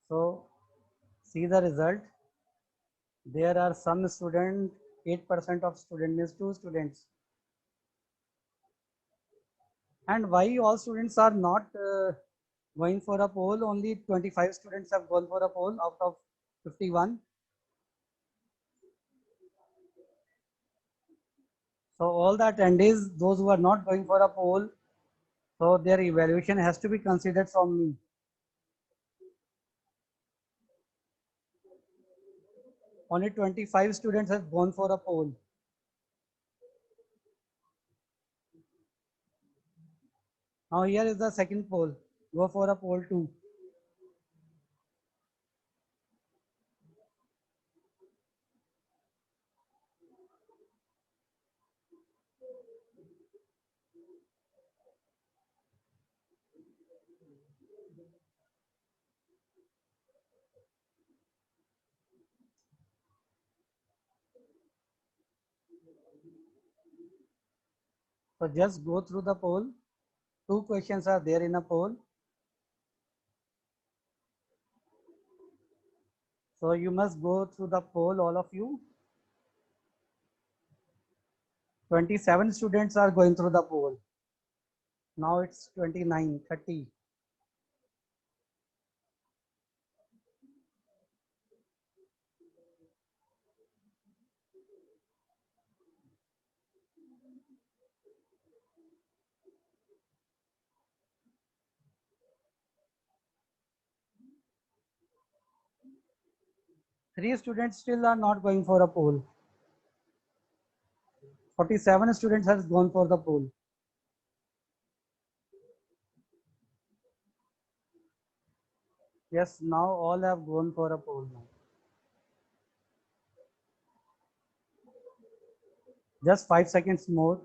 So see the result. There are some students, 8% of students means 2 students. And why all students are not going for a poll? Only 25 students have gone for a poll out of 51. So all the attendees, those who are not going for a poll, so their evaluation has to be considered from me. Only 25 students have gone for a poll. Now here is the second poll. Go for a poll 2. So just go through the poll. 2 questions are there in a poll. So you must go through the poll, all of you. 27 students are going through the poll. Now it's 29, 30. Three students still are not going for a poll. 47 students has gone for the poll. Yes, now all have gone for a poll now. Just 5 seconds more.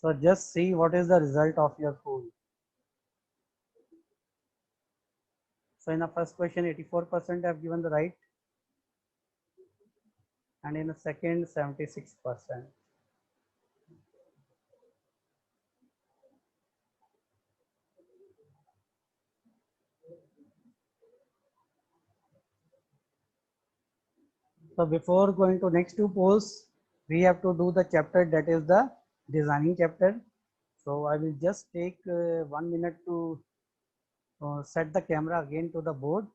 So just see what is the result of your poll. So in the first question, 84% have given the right. And in the second, 76%. So before going to next two polls, we have to do the chapter that is the designing chapter. So I will just take 1 minute to set the camera again to the board.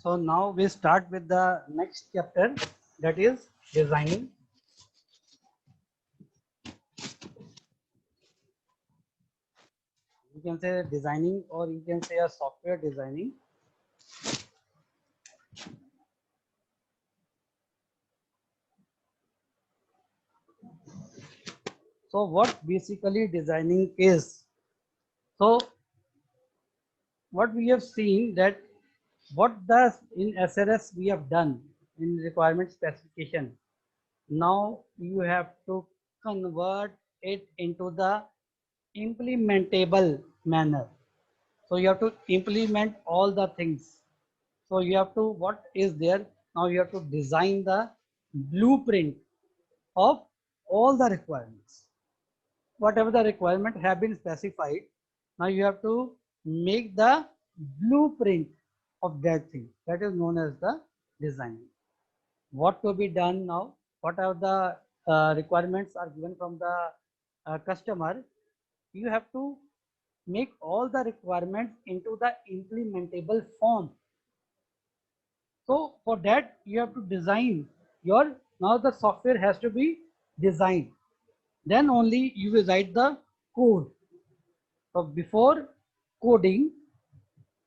So now we start with the next chapter, that is designing. You can say designing, or you can say a software designing. So what basically designing is? So what we have seen, that what does in SRS we have done in requirement specification. Now you have to convert it into the implementable manner. So you have to implement all the things. So you have to, what is there? Now you have to design the blueprint of all the requirements. Whatever the requirement have been specified, now you have to make the blueprint of that thing. That is known as the design. What to be done now? What are the requirements are given from the customer? You have to make all the requirements into the implementable form. So for that you have to design your, now the software has to be designed. Then only you will write the code. So before coding,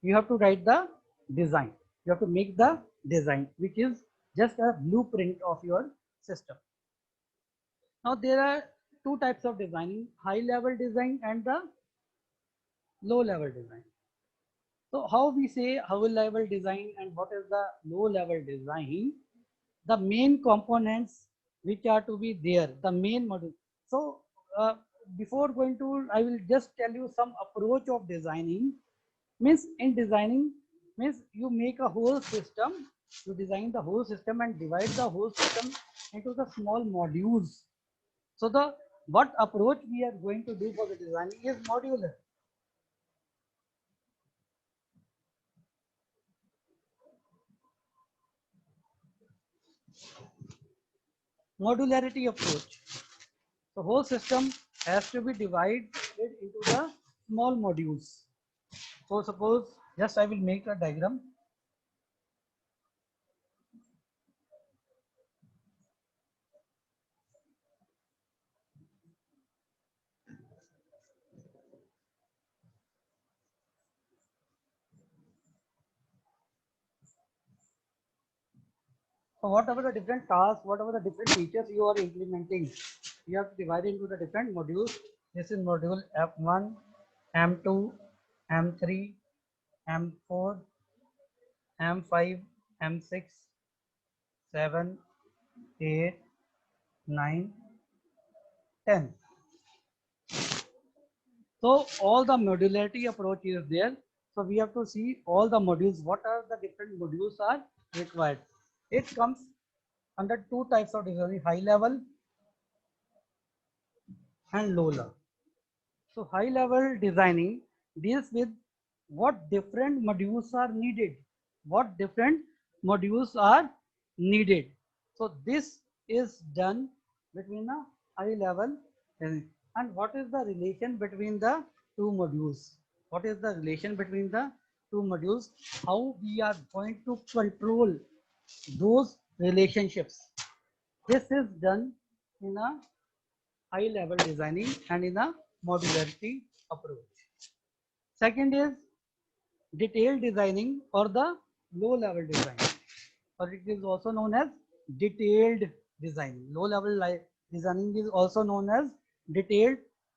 you have to write the design. You have to make the design, which is just a blueprint of your system. Now there are two types of designing, high level design and the low level design. So how we say high level design and what is the low level design? The main components which are to be there, the main module. So before going to, I will just tell you some approach of designing. Means in designing, means you make a whole system, you design the whole system and divide the whole system into the small modules. So the what approach we are going to do for the designing is modular. Modularity approach. The whole system has to be divided into the small modules. So suppose, just I will make a diagram. So whatever the different tasks, whatever the different features you are implementing, you have to divide into the different modules. This is module M1, M2, M3, M4, M5, M6, 7, 8, 9, 10. So all the modularity approach is there. So we have to see all the modules, what are the different modules are required. It comes under two types of design, high level and low level. So high level designing deals with what different modules are needed. What different modules are needed. So this is done between a high level and what is the relation between the two modules. What is the relation between the two modules? How we are going to control those relationships. This is done in a high level designing and in a modularity approach. Second is detailed designing or the low level design, or it is also known as detailed designing. Low level designing is also known as detailed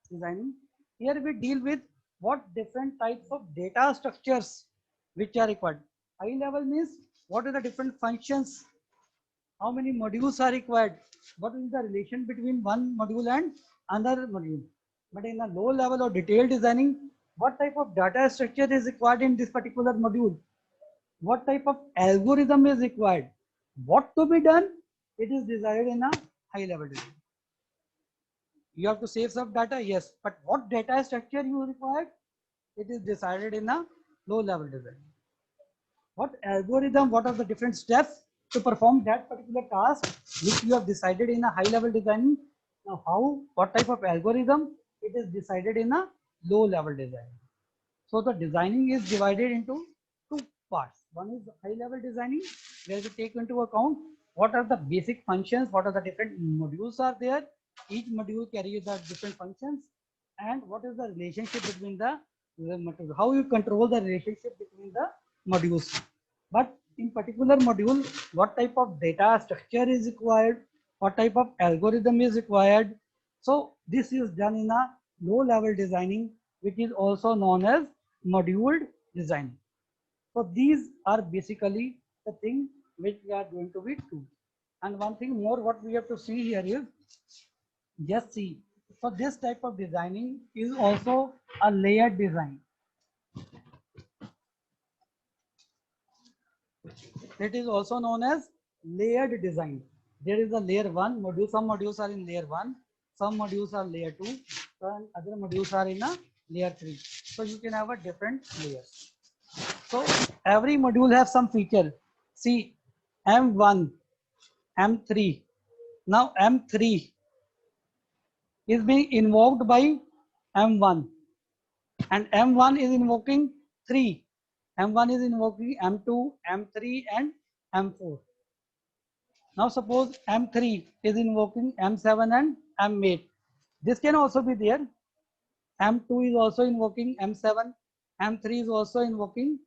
designing. Here we deal with what different types of data structures which are required. High level means what are the different functions, how many modules are required, what is the relation between one module and another module. But in a low level or detailed designing, what type of data structure is required in this particular module, what type of algorithm is required, what to be done, it is decided in a high level design. You have to save some data, yes, but what data structure you require, it is decided in a low level design. What algorithm, what are the different steps to perform that particular task which you have decided in a high level design. Now how, what type of algorithm, it is decided in a low level design. So the designing is divided into two parts. One is high level designing, where we take into account what are the basic functions, what are the different modules are there. Each module carries the different functions, and what is the relationship between the module, how you control the relationship between the modules. But in particular module, what type of data structure is required, what type of algorithm is required. So this is done in a low level designing, which is also known as module design. So these are basically the thing which we are going to be do. And one thing more what we have to see here is, just see, so this type of designing is also a layered design. It is also known as layered design. There is a layer 1 module, some modules are in layer 1, some modules are layer 2, and other modules are in a layer 3. So you can have a different layers. So every module has some feature. See, M1, M3. Now M3 is being invoked by M1, and M1 is invoking 3. M1 is invoking M2, M3, and M4. Now suppose M3 is invoking M7 and M8. This can also be there. M2 is also invoking M7. M3 is also invoking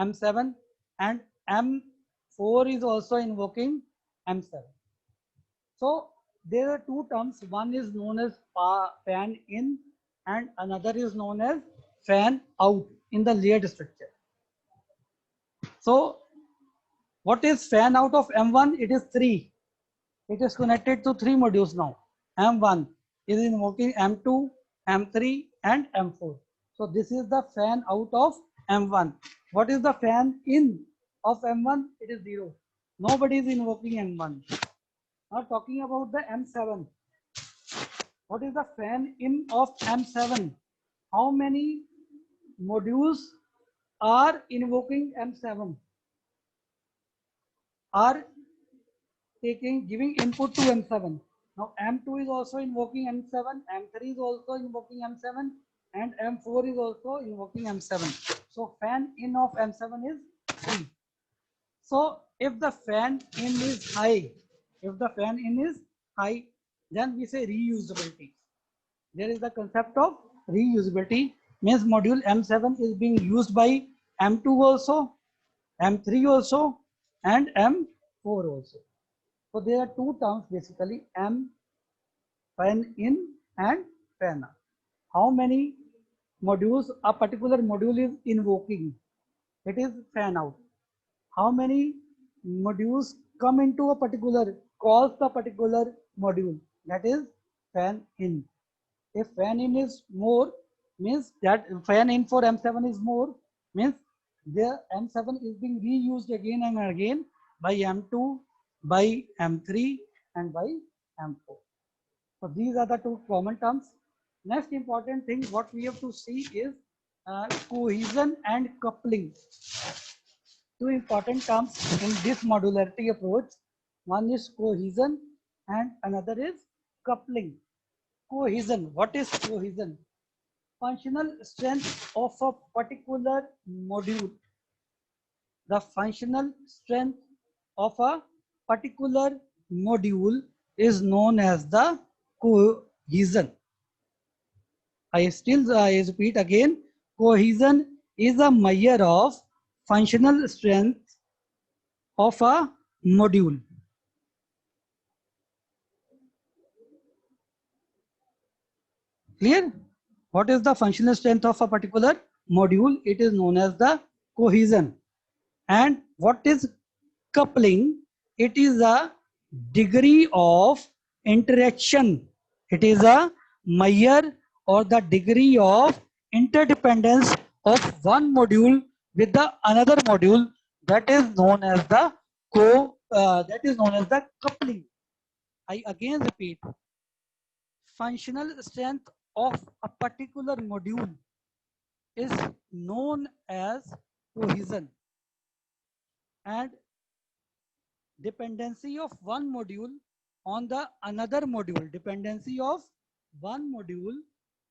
M7, and M4 is also invoking M7. So there are two terms. One is known as fan in, and another is known as fan out in the layered structure. So what is fan out of M1? It is 3. It is connected to 3 modules now. M1 is invoking M2, M3, and M4. So this is the fan out of M1. What is the fan in of M1? It is 0. Nobody is invoking M1. Now talking about the M7. What is the fan in of M7? How many modules are invoking M7? Are giving input to M7. Now M2 is also invoking M7, M3 is also invoking M7, and M4 is also invoking M7. So fan in of M7 is 3. So if the fan in is high, then we say reusability. There is the concept of reusability, means module M7 is being used by M2 also, M3 also, and M4 also. So there are two terms basically, fan in and fan out. How many modules a particular module is invoking? It is fan out. How many modules come into a particular, calls the particular module? That is fan in. If fan in is more, means that fan in for M7 is more, means the M7 is being reused again and again by M2, by M3, and by M4. So these are the two common terms. Next important thing what we have to see is cohesion and coupling. Two important terms in this modularity approach. One is cohesion and another is coupling. Cohesion. What is cohesion? Functional strength of a particular module. The functional strength of a particular module is known as the cohesion. I repeat again, cohesion is a measure of functional strength of a module. Clear? What is the functional strength of a particular module? It is known as the cohesion. And what is coupling? It is a degree of interaction. It is a measure or the degree of interdependence of one module with the another module, that is known as the coupling. I again repeat, functional strength of a particular module is known as cohesion, and dependency of one module on the another module, dependency of one module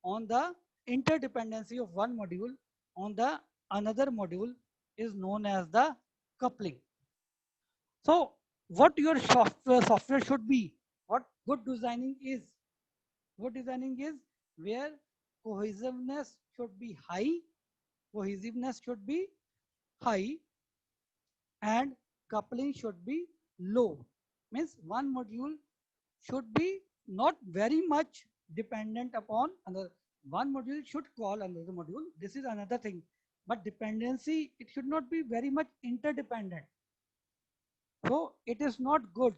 on the interdependency of one module on the another module is known as the coupling. So what your software should be, what good designing is. Good designing is where cohesiveness should be high, cohesiveness should be high, and coupling should be low. Means one module should be not very much dependent upon another. One module should call another module. This is another thing. But dependency, it should not be very much interdependent. So it is not good.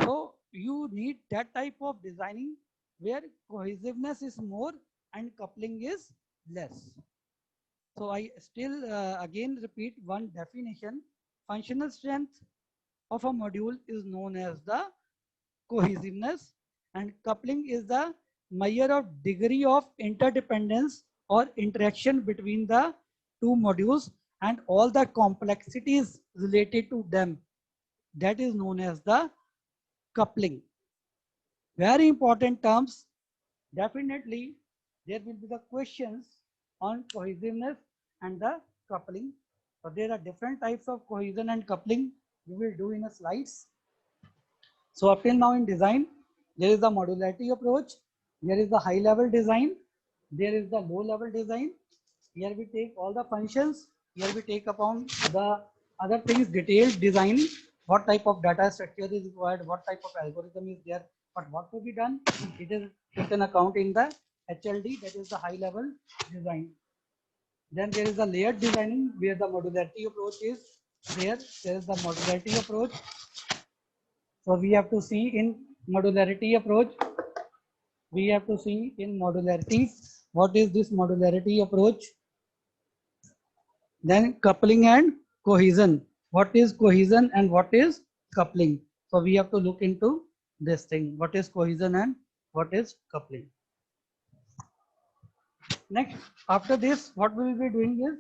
So you need that type of designing where cohesiveness is more and coupling is less. So I still again repeat one definition. Functional strength of a module is known as the cohesiveness, and coupling is the measure of degree of interdependence or interaction between the two modules and all the complexities related to them. That is known as the coupling. Very important terms. Definitely there will be the questions on cohesiveness and the coupling. So there are different types of cohesion and coupling we will do in the slides. So up till now in design, there is the modularity approach, there is the high level design, there is the low level design. Here we take all the functions, here we take upon the other things, detailed design, what type of data structure is required, what type of algorithm is there, but what to be done, it is taken account in the HLD, that is the high level design. Then there is the layered designing where the modularity approach is there. There is the modularity approach. So we have to see in modularity approach. We have to see in modularity. What is this modularity approach? Then coupling and cohesion. What is cohesion and what is coupling? So we have to look into this thing. What is cohesion and what is coupling? Next, after this, what we will be doing is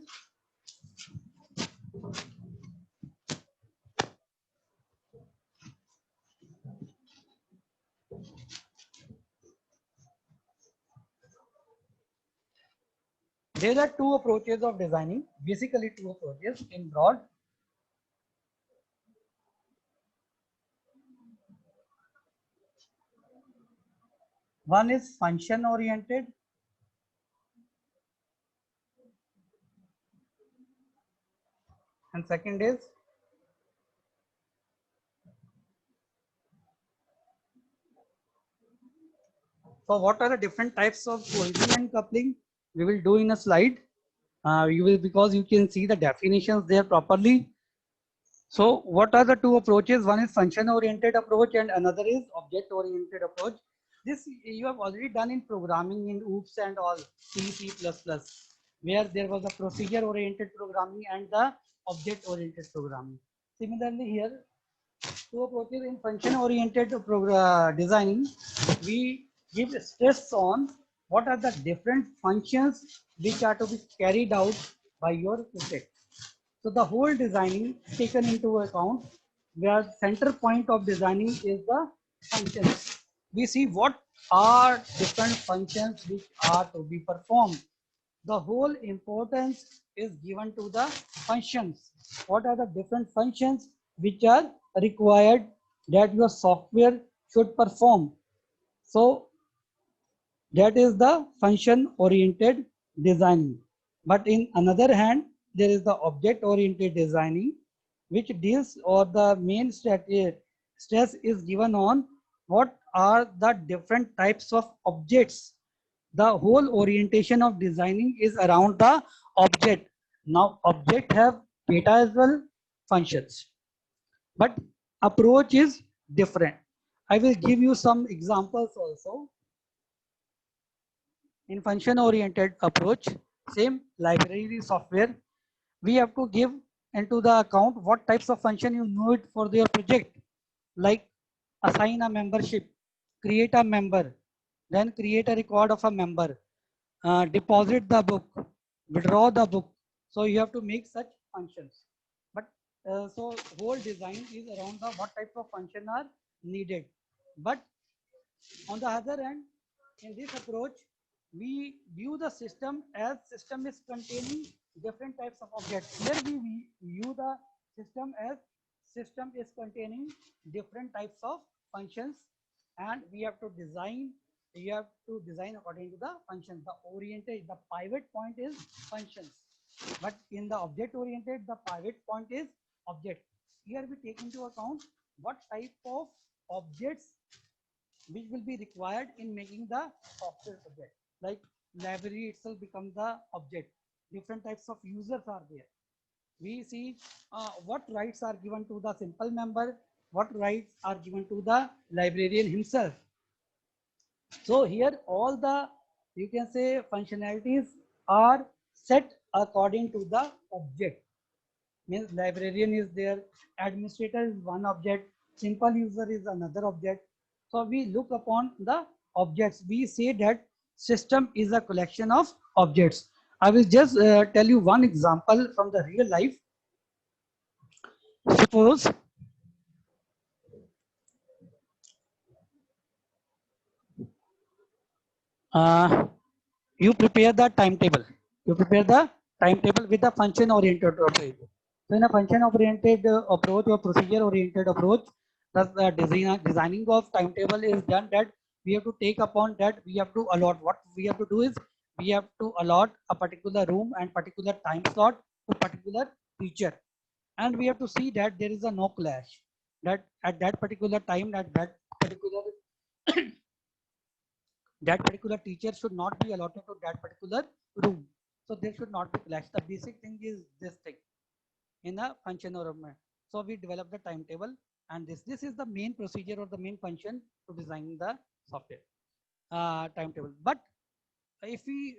there are two approaches of designing, basically two approaches in broad. One is function oriented and second is so what are the different types of cohesion and coupling we will do in a slide. You will, because you can see the definitions there properly. So what are the two approaches? One is function oriented approach and another is object oriented approach. This you have already done in programming in OOPS and all C++, where there was a procedure oriented programming and the object oriented programming. Similarly here, two approaches in function oriented designing, we give stress on what are the different functions which are to be carried out by your project. So the whole designing taken into account, where center point of designing is the functions. We see what are different functions which are to be performed. The whole importance is given to the functions. What are the different functions which are required that your software should perform? So that is the function oriented designing. But in another hand, there is the object oriented designing, which deals or the main stress is given on what are the different types of objects. The whole orientation of designing is around the object. Now object have data as well, functions, but approach is different. I will give you some examples also. In function oriented approach, same library software, we have to give into the account what types of function you need for your project, like assign a membership, create a member, then create a record of a member, deposit the book, withdraw the book. So you have to make such functions. But so whole design is around the what type of function are needed. But on the other hand, in this approach, we view the system as system is containing different types of objects. Here we view the System is containing different types of functions, and we have to design. You have to design according to the function. The pivot point is functions, but in the object oriented, the pivot point is object. Here we take into account what type of objects which will be required in making the software project. Like library itself becomes the object. Different types of users are there. We see what rights are given to the simple member, what rights are given to the librarian himself. So here all the, you can say, functionalities are set according to the object. Means librarian is there, administrator is one object, simple user is another object. So we look upon the objects. We say that system is a collection of objects. I will just tell you one example from the real life. Suppose you prepare the timetable. You prepare the timetable with the function oriented approach. So in a function oriented approach or procedure oriented approach, the designing of timetable is done that we have to take upon that we have to allot. What we have to do is we have to allot a particular room and particular time slot to particular teacher, and we have to see that there is a no clash, that at that particular time, that particular teacher should not be allotted to that particular room. So there should not be clash. The basic thing is this thing in a function or a man. So we develop the timetable, and this is the main procedure or the main function to design the software timetable. But if we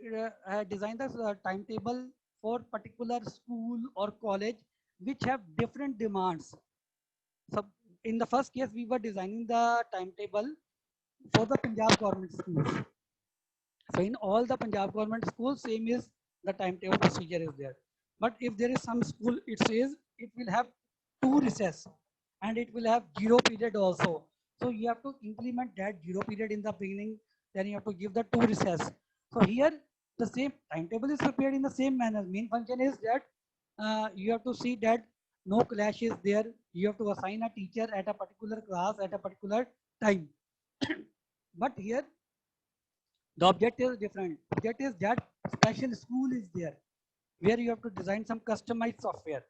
design the timetable for particular school or college which have different demands. So in the first case, we were designing the timetable for the Punjab government schools. So in all the Punjab government schools, same is the timetable procedure is there. But if there is some school, it says it will have 2 recess and it will have 0 period also. So you have to implement that 0 period in the beginning, then you have to give the 2 recess. So here the same timetable is prepared in the same manner. Main function is that you have to see that no clash is there. You have to assign a teacher at a particular class at a particular time. But here the objective is different. Objective is that special school is there where you have to design some customized software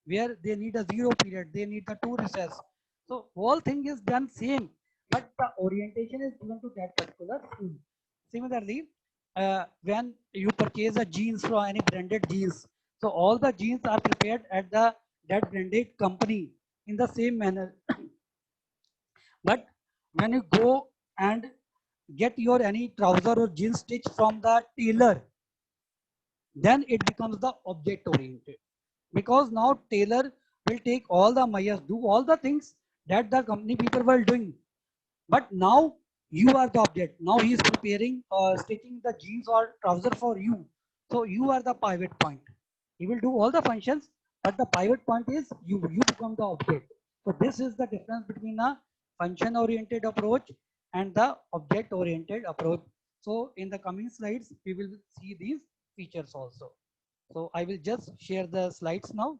where they need a 0 period, they need the 2 recess. So whole thing is done same, but the orientation is given to that particular school. Similarly, when you purchase a jeans from any branded jeans, so all the jeans are prepared at the that branded company in the same manner. But when you go and get your any trouser or jeans stitch from the tailor, then it becomes the object oriented, because now tailor will take all the measures, do all the things that the company people were doing, but now you are the object. Now he is preparing stitching the jeans or trouser for you, so you are the pivot point. He will do all the functions, but the pivot point is you become the object. So this is the difference between a function oriented approach and the object oriented approach. So in the coming slides we will see these features also. So I will just share the slides now.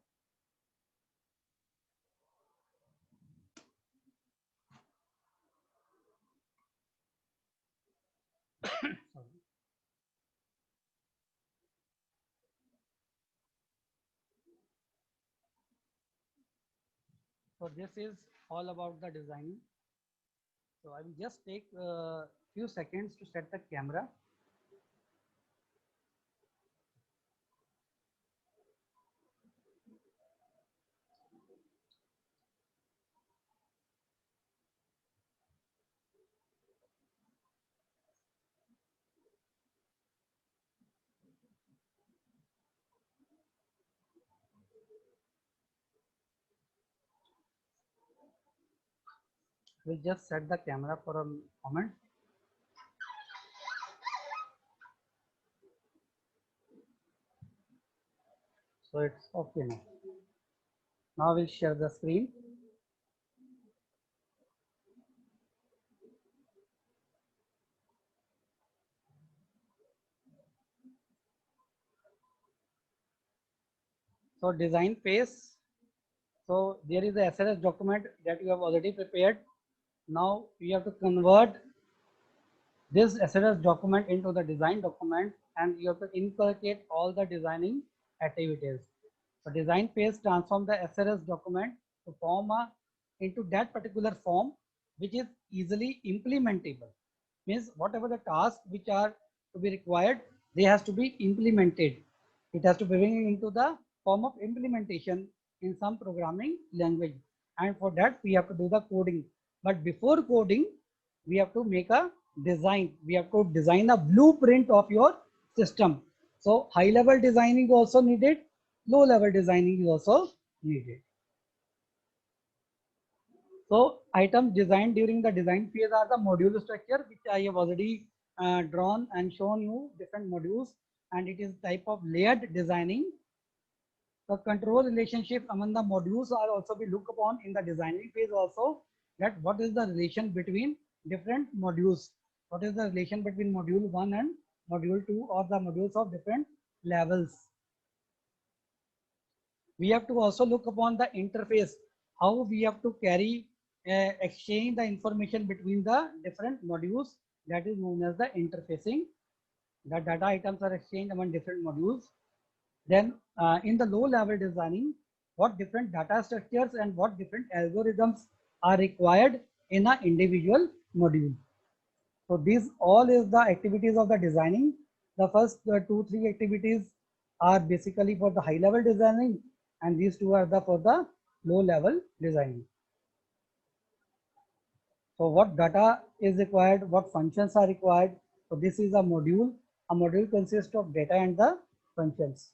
So this is all about the designing. So I will just take a few seconds to set the camera. We'll just set the camera for a moment. So it's okay now. Now we'll share the screen. So design phase. So there is a SRS document that you have already prepared. Now you have to convert this SRS document into the design document, and you have to inculcate all the designing activities. So design phase transform the SRS document to form into that particular form which is easily implementable. Means whatever the tasks which are to be required, they has to be implemented. It has to be bring into the form of implementation in some programming language, and for that we have to do the coding. But before coding, we have to make a design. We have to design a blueprint of your system. So high level designing also needed, low level designing is also needed. So items designed during the design phase are the module structure, which I have already drawn and shown you different modules, and it is type of layered designing. The control relationship among the modules are also be looked upon in the designing phase also, that what is the relation between different modules. What is the relation between module 1 and module 2, or the modules of different levels. We have to also look upon the interface, how we have to carry exchange the information between the different modules, that is known as the interfacing. The data items are exchanged among different modules. Then in the low level designing, what different data structures and what different algorithms are required in an individual module. So these all is the activities of the designing. The first 2-3 activities are basically for the high level designing, and these two are the for the low level designing. So what data is required, what functions are required. So this is a module. A module consists of data and the functions.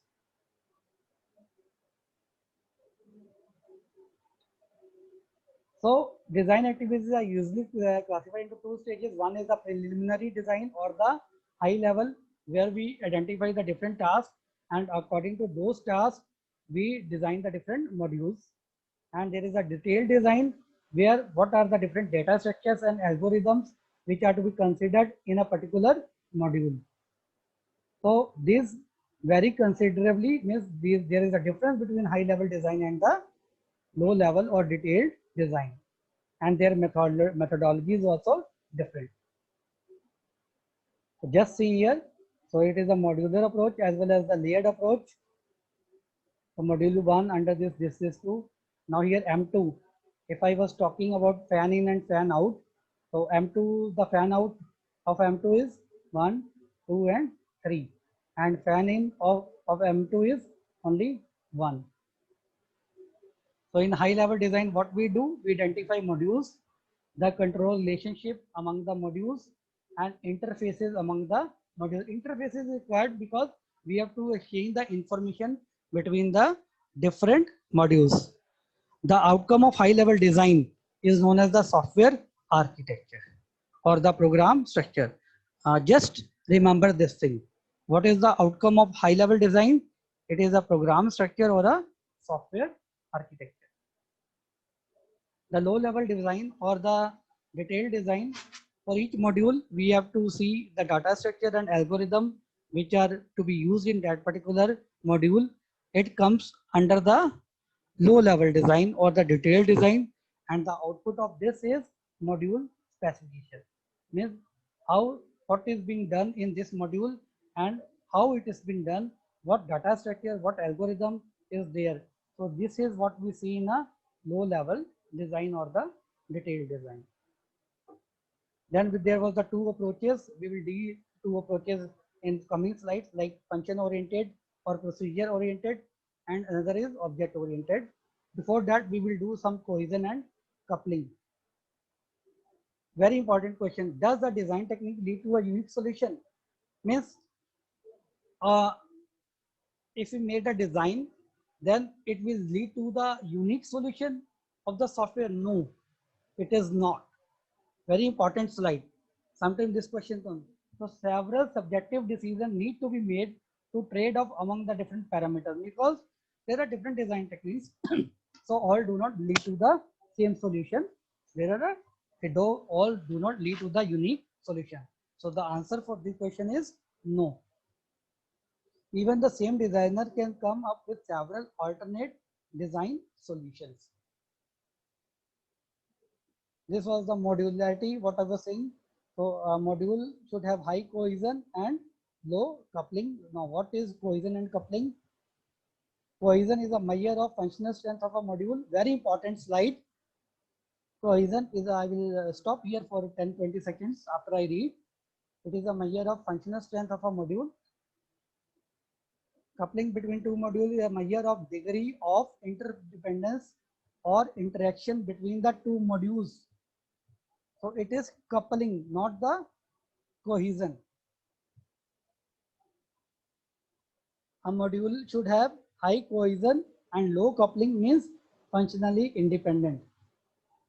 So design activities are usually classified into 2 stages. One is the preliminary design or the high level, where we identify the different tasks, and according to those tasks, we design the different modules. And there is a detailed design, where what are the different data structures and algorithms which are to be considered in a particular module. So this vary considerably, means there is a difference between high level design and the low level or detailed design, and their methodology is also different. So just see here. So it is a modular approach as well as the layered approach. So module 1 under this is 2. Now here M2. If I was talking about fan in and fan out, so M2, the fan out of M2 is 1, 2 and 3, and fan in of M2 is only 1. So in high level design, what we do, we identify modules, the control relationship among the modules, and interfaces among the modules. Interfaces is required because we have to exchange the information between the different modules. The outcome of high level design is known as the software architecture or the program structure. Just remember this thing. What is the outcome of high level design? It is a program structure or a software architecture. The low level design or the detailed design, for each module we have to see the data structure and algorithm which are to be used in that particular module. It comes under the low level design or the detailed design, and the output of this is module specification. Means how what is being done in this module and how it is being done, what data structure, what algorithm is there. So this is what we see in a low level design or the detailed design. Then there was the 2 approaches. We will do 2 approaches in coming slides, like function oriented or procedure oriented, and another is object oriented. Before that, we will do some cohesion and coupling. Very important question. Does the design technique lead to a unique solution? Means if we made a design, then it will lead to the unique solution of the software. No, it is not. Very important slide. Sometimes this question comes. So several subjective decisions need to be made to trade off among the different parameters, because there are different design techniques. So all do not lead to the same solution. All do not lead to the unique solution. So the answer for this question is no. Even the same designer can come up with several alternate design solutions. This was the modularity, what I was saying. So a module should have high cohesion and low coupling. Now what is cohesion and coupling? Cohesion is a measure of functional strength of a module. Very important slide. Cohesion is, I will stop here for 10-20 seconds after I read. It is a measure of functional strength of a module. Coupling between two modules is a measure of degree of interdependence or interaction between the two modules. So it is coupling, not the cohesion. A module should have high cohesion and low coupling, means functionally independent.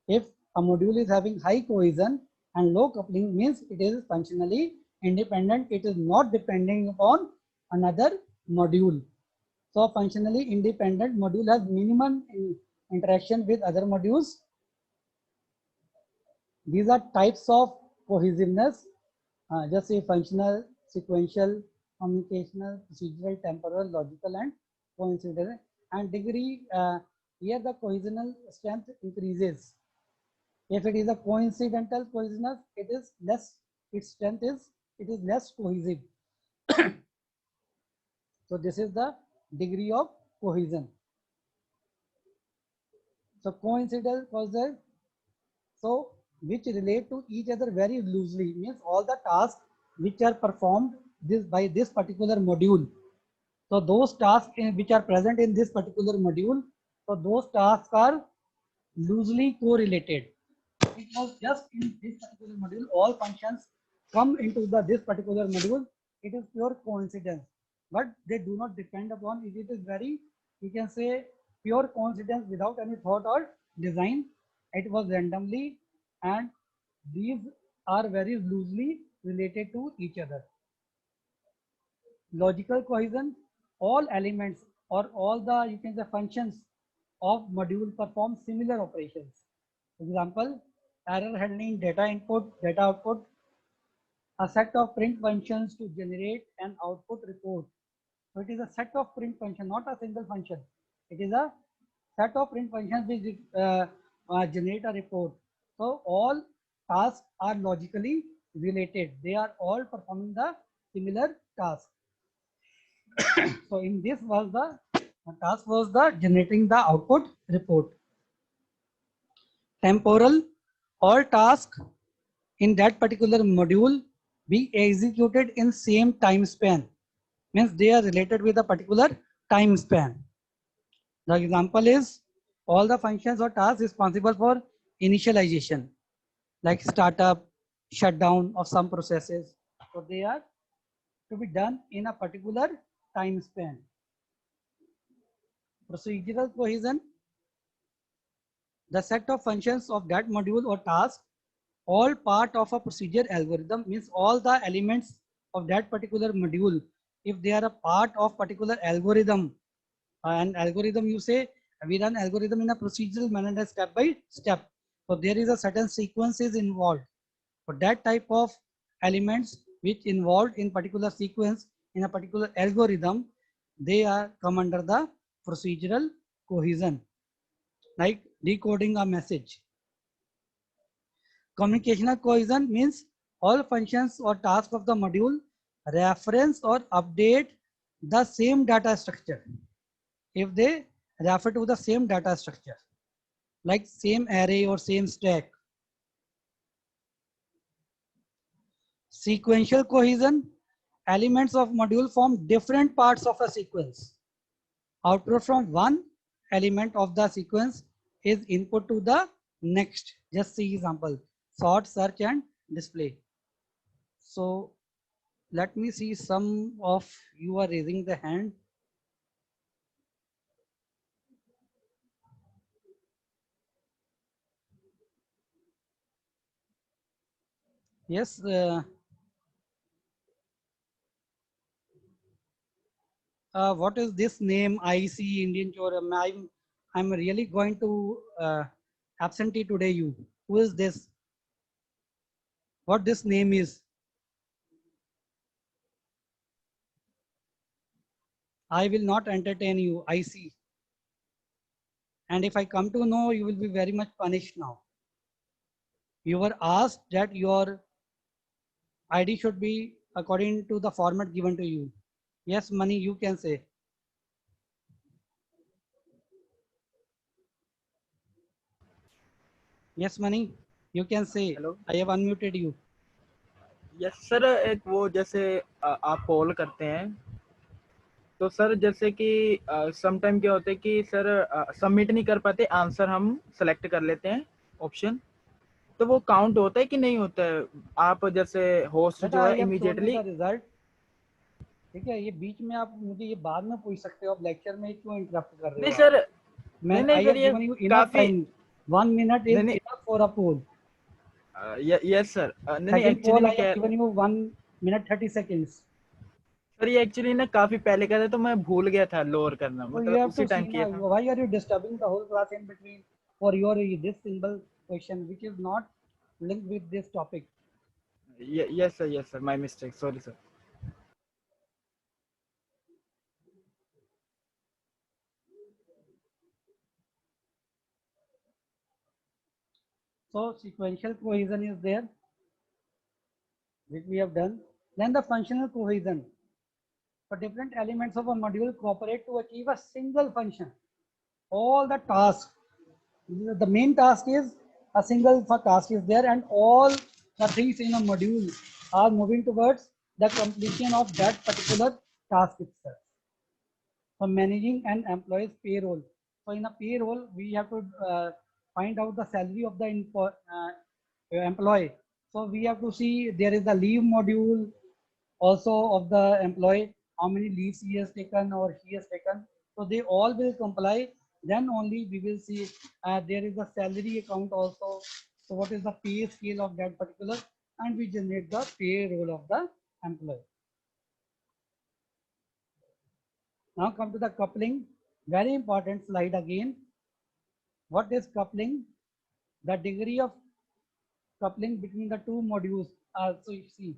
If a module is having high cohesion and low coupling, means it is functionally independent. It is not depending upon another module. So functionally independent module has minimum interaction with other modules. These are types of cohesiveness, just say functional, sequential, communicational, procedural, temporal, logical, and coincidental. And degree, here the cohesional strength increases. If it is a coincidental cohesiveness, it is less, its strength is, it is less cohesive. So this is the degree of cohesion. So coincidental causes, so which relate to each other very loosely, means all the tasks which are performed by this particular module. So those tasks which are present in this particular module, so those tasks are loosely correlated. It was just in this particular module, all functions come into this particular module. It is pure coincidence, but they do not depend upon it. It is very, you can say, pure coincidence without any thought or design. It was randomly, and these are very loosely related to each other. Logical cohesion, all elements or all the, you can say, functions of module perform similar operations. Example, error handling, data input, data output, a set of print functions to generate an output report. So it is a set of print functions, not a single function. It is a set of print functions which generate a report. So all tasks are logically related. They are all performing the similar task. So in this was the task was the generating the output report. Temporal, all tasks in that particular module be executed in same time span, means they are related with a particular time span. The example is all the functions or tasks responsible for initialization, like startup, shutdown of some processes. So they are to be done in a particular time span. Procedural cohesion, the set of functions of that module or task, all part of a procedure algorithm, means all the elements of that particular module, if they are a part of particular algorithm, an algorithm, you say we run algorithm in a procedural manner, step by step. So there is a certain sequences involved. For that type of elements which involved in particular sequence in a particular algorithm, they are come under the procedural cohesion, like decoding a message. Communicational cohesion means all functions or tasks of the module reference or update the same data structure. If they refer to the same data structure, like same array or same stack. Sequential cohesion, elements of module form different parts of a sequence. Output from one element of the sequence is input to the next. Just see example, sort, search, and display. So let me see, some of you are raising the hand. Yes. What is this name? IC Indian Forum. I'm really going to absentee today. You. Who is this? What this name is? I will not entertain you. IC. And if I come to know, you will be very much punished now. You were asked that your ID should be according to the format given to you. Yes, Mani, you can say. Yes, Mani, you can say. Hello. I have unmuted you. Yes sir, एक वो जैसे आप पोल करते हैं तो sir जैसे कि some time क्या होता है कि सर सबमिट नहीं कर पाते, आंसर हम सेलेक्ट कर लेते हैं ऑप्शन, तो वो काउंट होता है कि नहीं होता है? आप जैसे होस्ट बेटा जो है I have shown you immediately. The result. ठीक है, ये बीच में आप मुझे ये बाद में पूछ सकते हो, आप लेक्चर में क्यों इंटरप्ट कर रहे नहीं हो? सर, मैं नहीं आई फिर हैव ये गिवन यू इनफ काफी टाइम, 1 minute नहीं इज नहीं enough for a poll. Yes sir, नहीं नहीं सेकंड एक्चुअली पोल मैं आई हैव क्या given you 1 minute 30 seconds। Sir, ये एक्चुअली ना काफी पहले का था तो मैं भूल गया था लोअर करना, So you मतलब have उसी to टाइम see किया now, था। why are you disturbing the whole class in between for your this single question which is not linked with this topic? Yes sir, my mistake, sorry sir. So sequential cohesion is there, which we have done. Then the functional cohesion. For different elements of a module cooperate to achieve a single function. All the tasks, the main task is a single task is there, and all the things in a module are moving towards the completion of that particular task itself. So managing an employee's payroll. So in a payroll, we have to find out the salary of the employee. So we have to see there is the leave module also of the employee, how many leaves he has taken or he has taken. So they all will comply. Then only we will see there is a salary account also. So what is the pay scale of that particular, and we generate the payroll of the employee. Now come to the coupling. Very important slide again. What is coupling? The degree of coupling between the two modules. So you see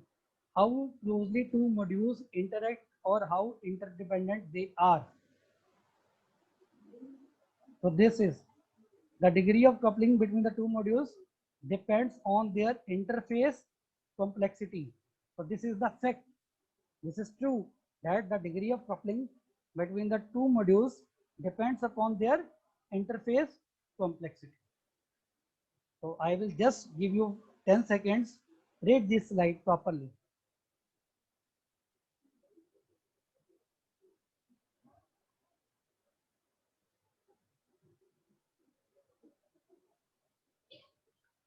how closely two modules interact or how interdependent they are. So this is the degree of coupling between the two modules depends on their interface complexity. So this is the fact. This is true that the degree of coupling between the two modules depends upon their interface complexity. So I will just give you 10 seconds. Read this slide properly.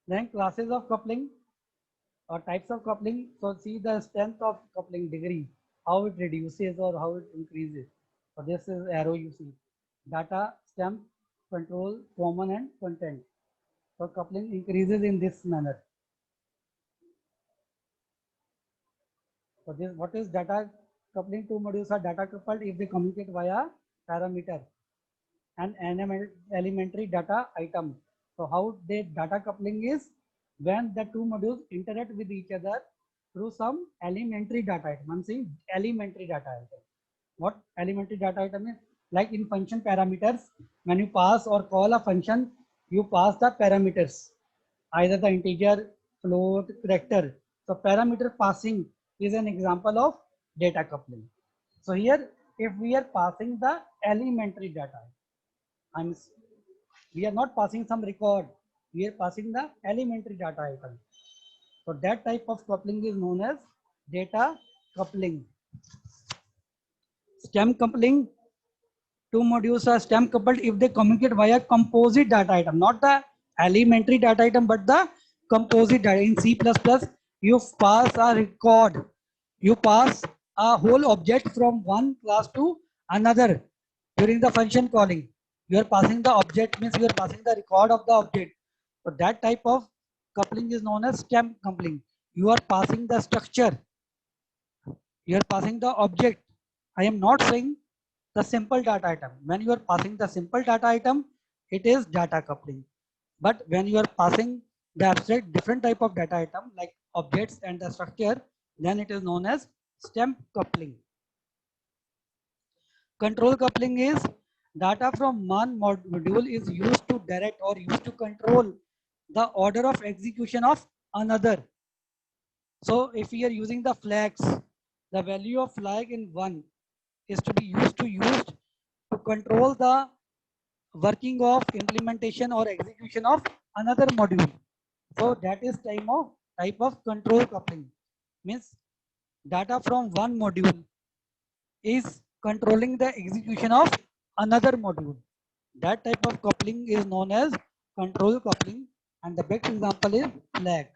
Then classes of coupling or types of coupling. So see the strength of coupling degree, how it reduces or how it increases. So this is arrow you see. Data, stem, control, common and content. So coupling increases in this manner. So this, what is data coupling? Two modules are data coupled if they communicate via parameter and elementary data item. So how the data coupling is when the two modules interact with each other through some elementary data item. I'm saying elementary data item. What elementary data item is? Like in function parameters, when you pass or call a function, you pass the parameters, either the integer, float, character. So parameter passing is an example of data coupling. So here, if we are passing the elementary data, we are not passing some record, we are passing the elementary data item. So that type of coupling is known as data coupling. Stem coupling, two modules are stem coupled if they communicate via composite data item, not the elementary data item, but the composite data. In C++, you pass a record, you pass a whole object from one class to another during the function calling. You are passing the object, means you are passing the record of the object. So that type of coupling is known as stem coupling. You are passing the structure, you are passing the object. I am not saying the simple data item. When you are passing the simple data item, it is data coupling. But when you are passing the abstract different type of data item like objects and the structure, then it is known as stem coupling. Control coupling is Data from one module is used to direct or used to control the order of execution of another. So if we are using the flags, the value of flag in one is to be used to control the working of implementation or execution of another module. So that is type of control coupling. Means data from one module is controlling the execution of another module. That type of coupling is known as control coupling, and the best example is flag.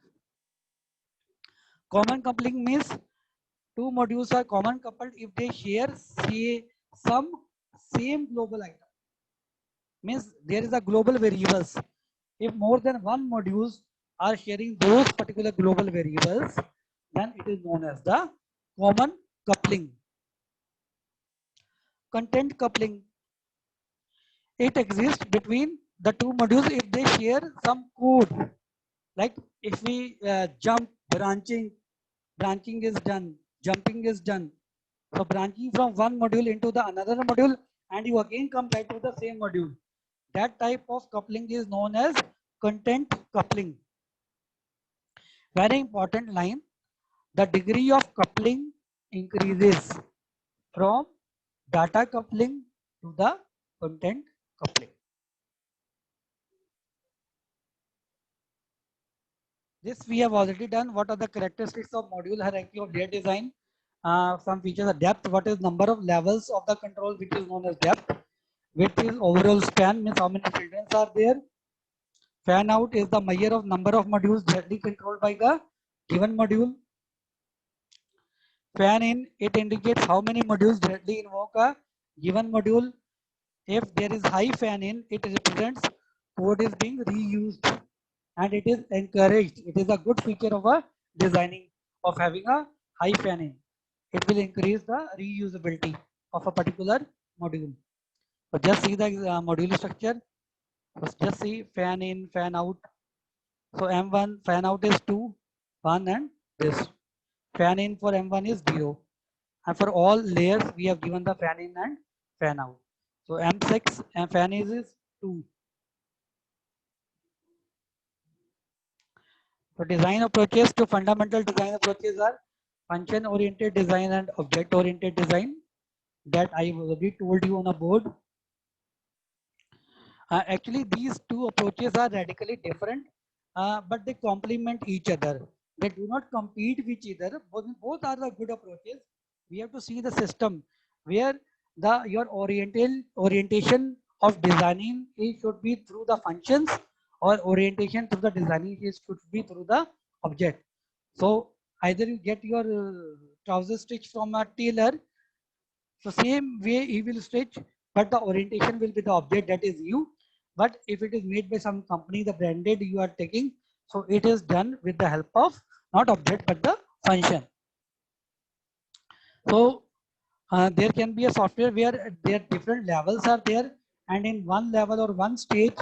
Common coupling means two modules are common coupled if they share some same global item. Means there is a global variables. If more than one modules are sharing those particular global variables, then it is known as the common coupling. Content coupling. It exists between the two modules if they share some code. Like if we jump, branching is done, jumping is done. So branching from one module into the another module, and you again come back to the same module. That type of coupling is known as content coupling. Very important line. The degree of coupling increases from data coupling to the content coupling. This we have already done. What are the characteristics of module hierarchy of their design? Some features are depth. What is number of levels of the control, which is known as depth. Width is overall span, means how many children are there. Fan out is the measure of number of modules directly controlled by the given module. Fan in, it indicates how many modules directly invoke a given module. If there is high fan in, it represents code is being reused, and it is encouraged. It is a good feature of a designing of having a high fan in. It will increase the reusability of a particular module. So just see the module structure. So just see fan in, fan out. So M1 fan out is 2, 1, and this. Fan in for M1 is 0. And for all layers, we have given the fan in and fan out. So M6 and fan is 2. So design approaches to fundamental design approaches are function oriented design and object oriented design that I already told you on a board. Actually, these two approaches are radically different, but they complement each other. They do not compete with each other. Both are the good approaches. We have to see the system where your orientation of designing should be through the functions, or orientation through the designing should be through the object. So either you get your trouser stitch from a tailor, so same way he will stitch, but the orientation will be the object, that is you. But if it is made by some company, the branded you are taking, so it is done with the help of not object but the function. So there can be a software where their different levels are there, and in one level or one stage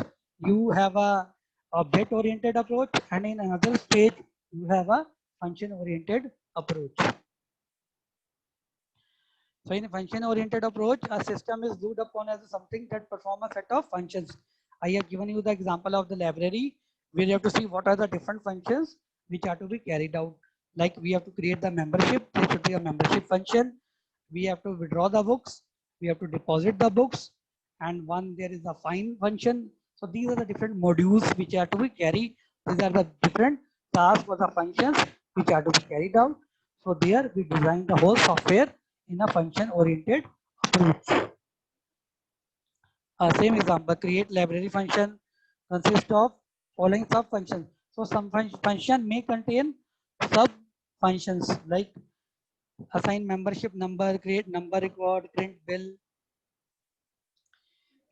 you have a object oriented approach, and in another stage you have a function oriented approach. So in a function oriented approach, a system is looked upon as something that performs a set of functions. I have given you the example of the library. We'll have to see what are the different functions which are to be carried out. Like we have to create the membership, there should be a membership function. We have to withdraw the books, we have to deposit the books, and one there is a find function. So these are the different modules which are to be carried. These are the different tasks or the functions which are to be carried out. So there we design the whole software in a function oriented approach. Same example, create library function consists of following sub functions. So some function may contain sub functions like assign membership number, create number record, print bill.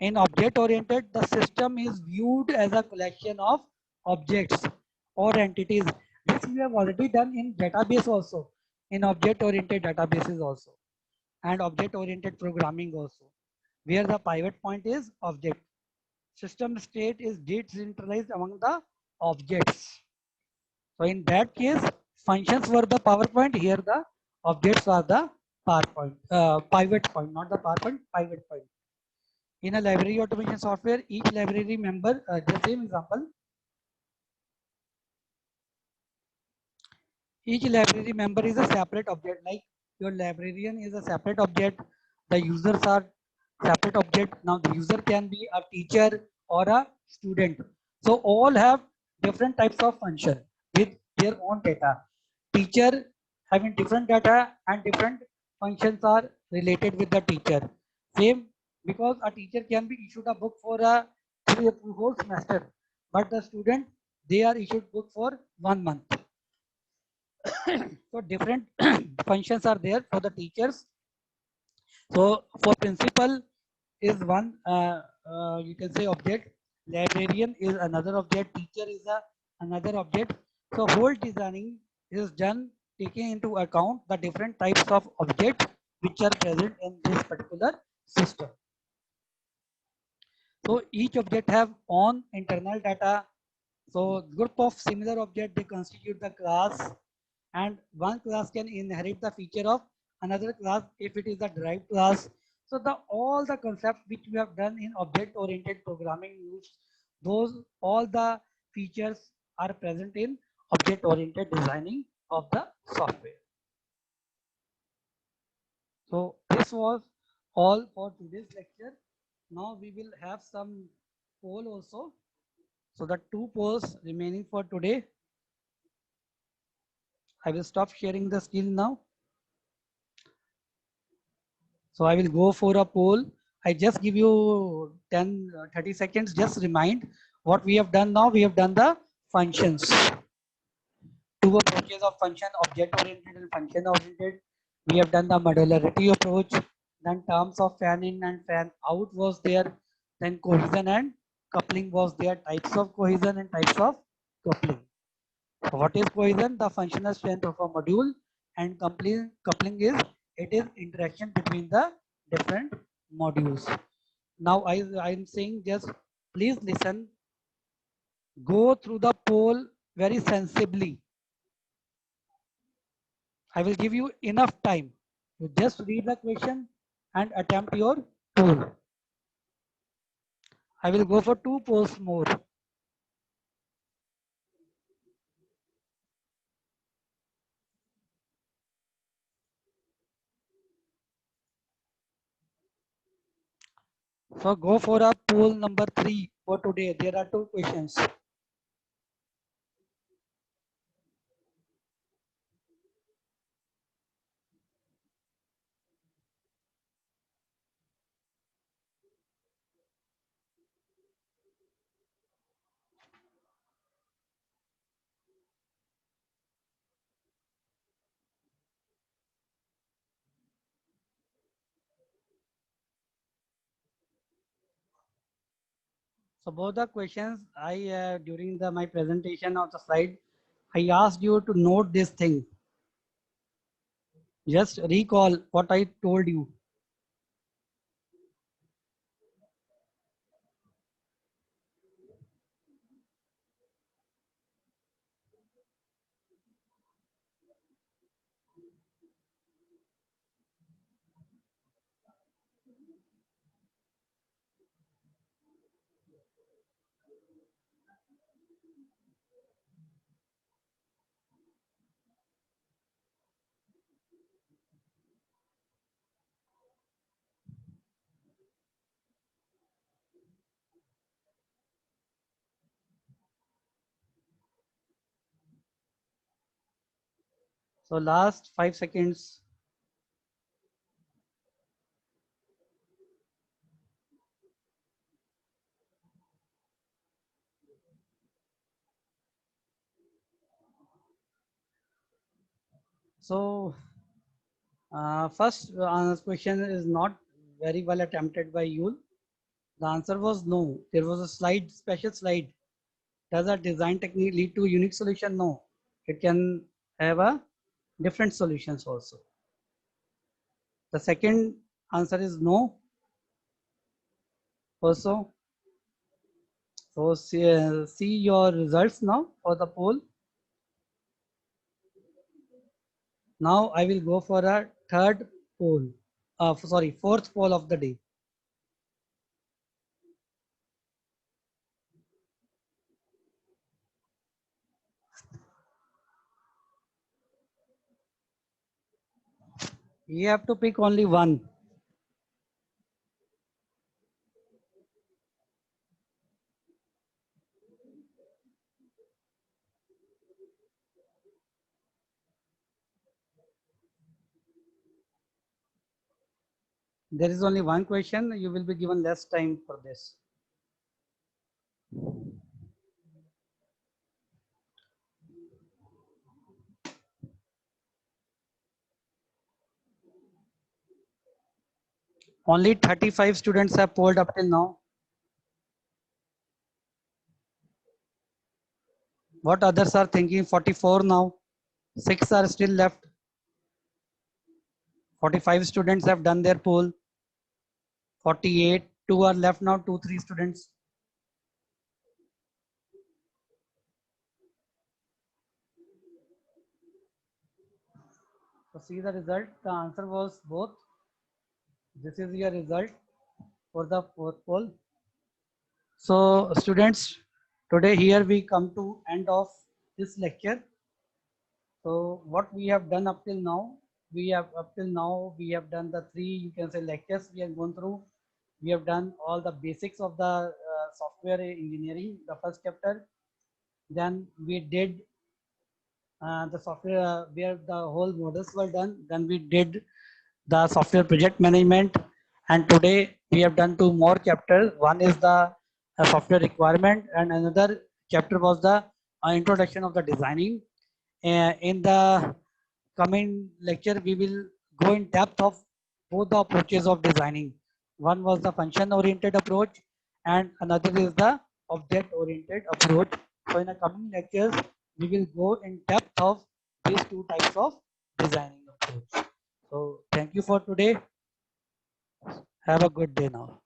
In object oriented, the system is viewed as a collection of objects or entities. This we have already done in database also, in object oriented databases also, and object oriented programming also, where the pivot point is object. System state is decentralized among the objects. So in that case, functions were the power point. Here the objects are the pivot point, not the power point, pivot point. In a library automation software, each library member, the same example, each library member is a separate object. Like your librarian is a separate object, the users are separate object. Now the user can be a teacher or a student. So all have different types of function with their own data. Teacher having different data and different functions are related with the teacher. Same, because a teacher can be issued a book for a whole semester, but the student, they are issued book for 1 month. So different functions are there for the teachers. So for principal is one, you can say object, librarian is another object, teacher is another object. So whole designing is done taking into account the different types of objects which are present in this particular system. So each object have own internal data. So group of similar objects, they constitute the class, and one class can inherit the feature of another class if it is a derived class. So the all the concepts which we have done in object oriented programming use, those all the features are present in object oriented designing of the software. So this was all for today's lecture. Now we will have some poll also. So the 2 polls remaining for today. I will stop sharing the screen now. So I will go for a poll. I just give you 30 seconds. Just remind what we have done now. We have done the functions. 2 approaches of function, object oriented and function oriented. We have done the modularity approach. Then terms of fan in and fan out was there. Then cohesion and coupling was there. Types of cohesion and types of coupling. What is cohesion? The functional strength of a module, and coupling is it is interaction between the different modules. Now I am saying just please listen, go through the poll very sensibly. I will give you enough time. You just read the question and attempt your poll. I will go for 2 polls more. So go for a poll number 3 for today. There are 2 questions. So both the questions I during my presentation of the slide, I asked you to note this thing. Just recall what I told you. So last 5 seconds. So first question is not very well attempted by you. The answer was no. There was a slide, special slide. Does a design technique lead to unique solution? No. It can have a different solutions also. The second answer is no. Also, so see your results now for the poll. Now I will go for a third poll. Sorry, fourth poll of the day. You have to pick only one. There is only one question. You will be given less time for this. Only 35 students have polled up till now. What others are thinking? 44 now. 6 are still left. 45 students have done their poll. 48. 2 are left now. 2, 3 students. So see the result. The answer was both. This is your result for the fourth poll. So students, today here we come to end of this lecture. So what we have done up till now, we have done the 3, you can say, lectures we have gone through. We have done all the basics of the software engineering, the first chapter. Then we did the software where the whole models were done. Then we did the software project management, and today we have done 2 more chapters. One is the software requirement, and another chapter was the introduction of the designing. In the coming lecture, we will go in depth of both the approaches of designing. One was the function oriented approach, and another is the object oriented approach. So in the coming lectures, we will go in depth of these 2 types of designing approach. So thank you for today. Have a good day now.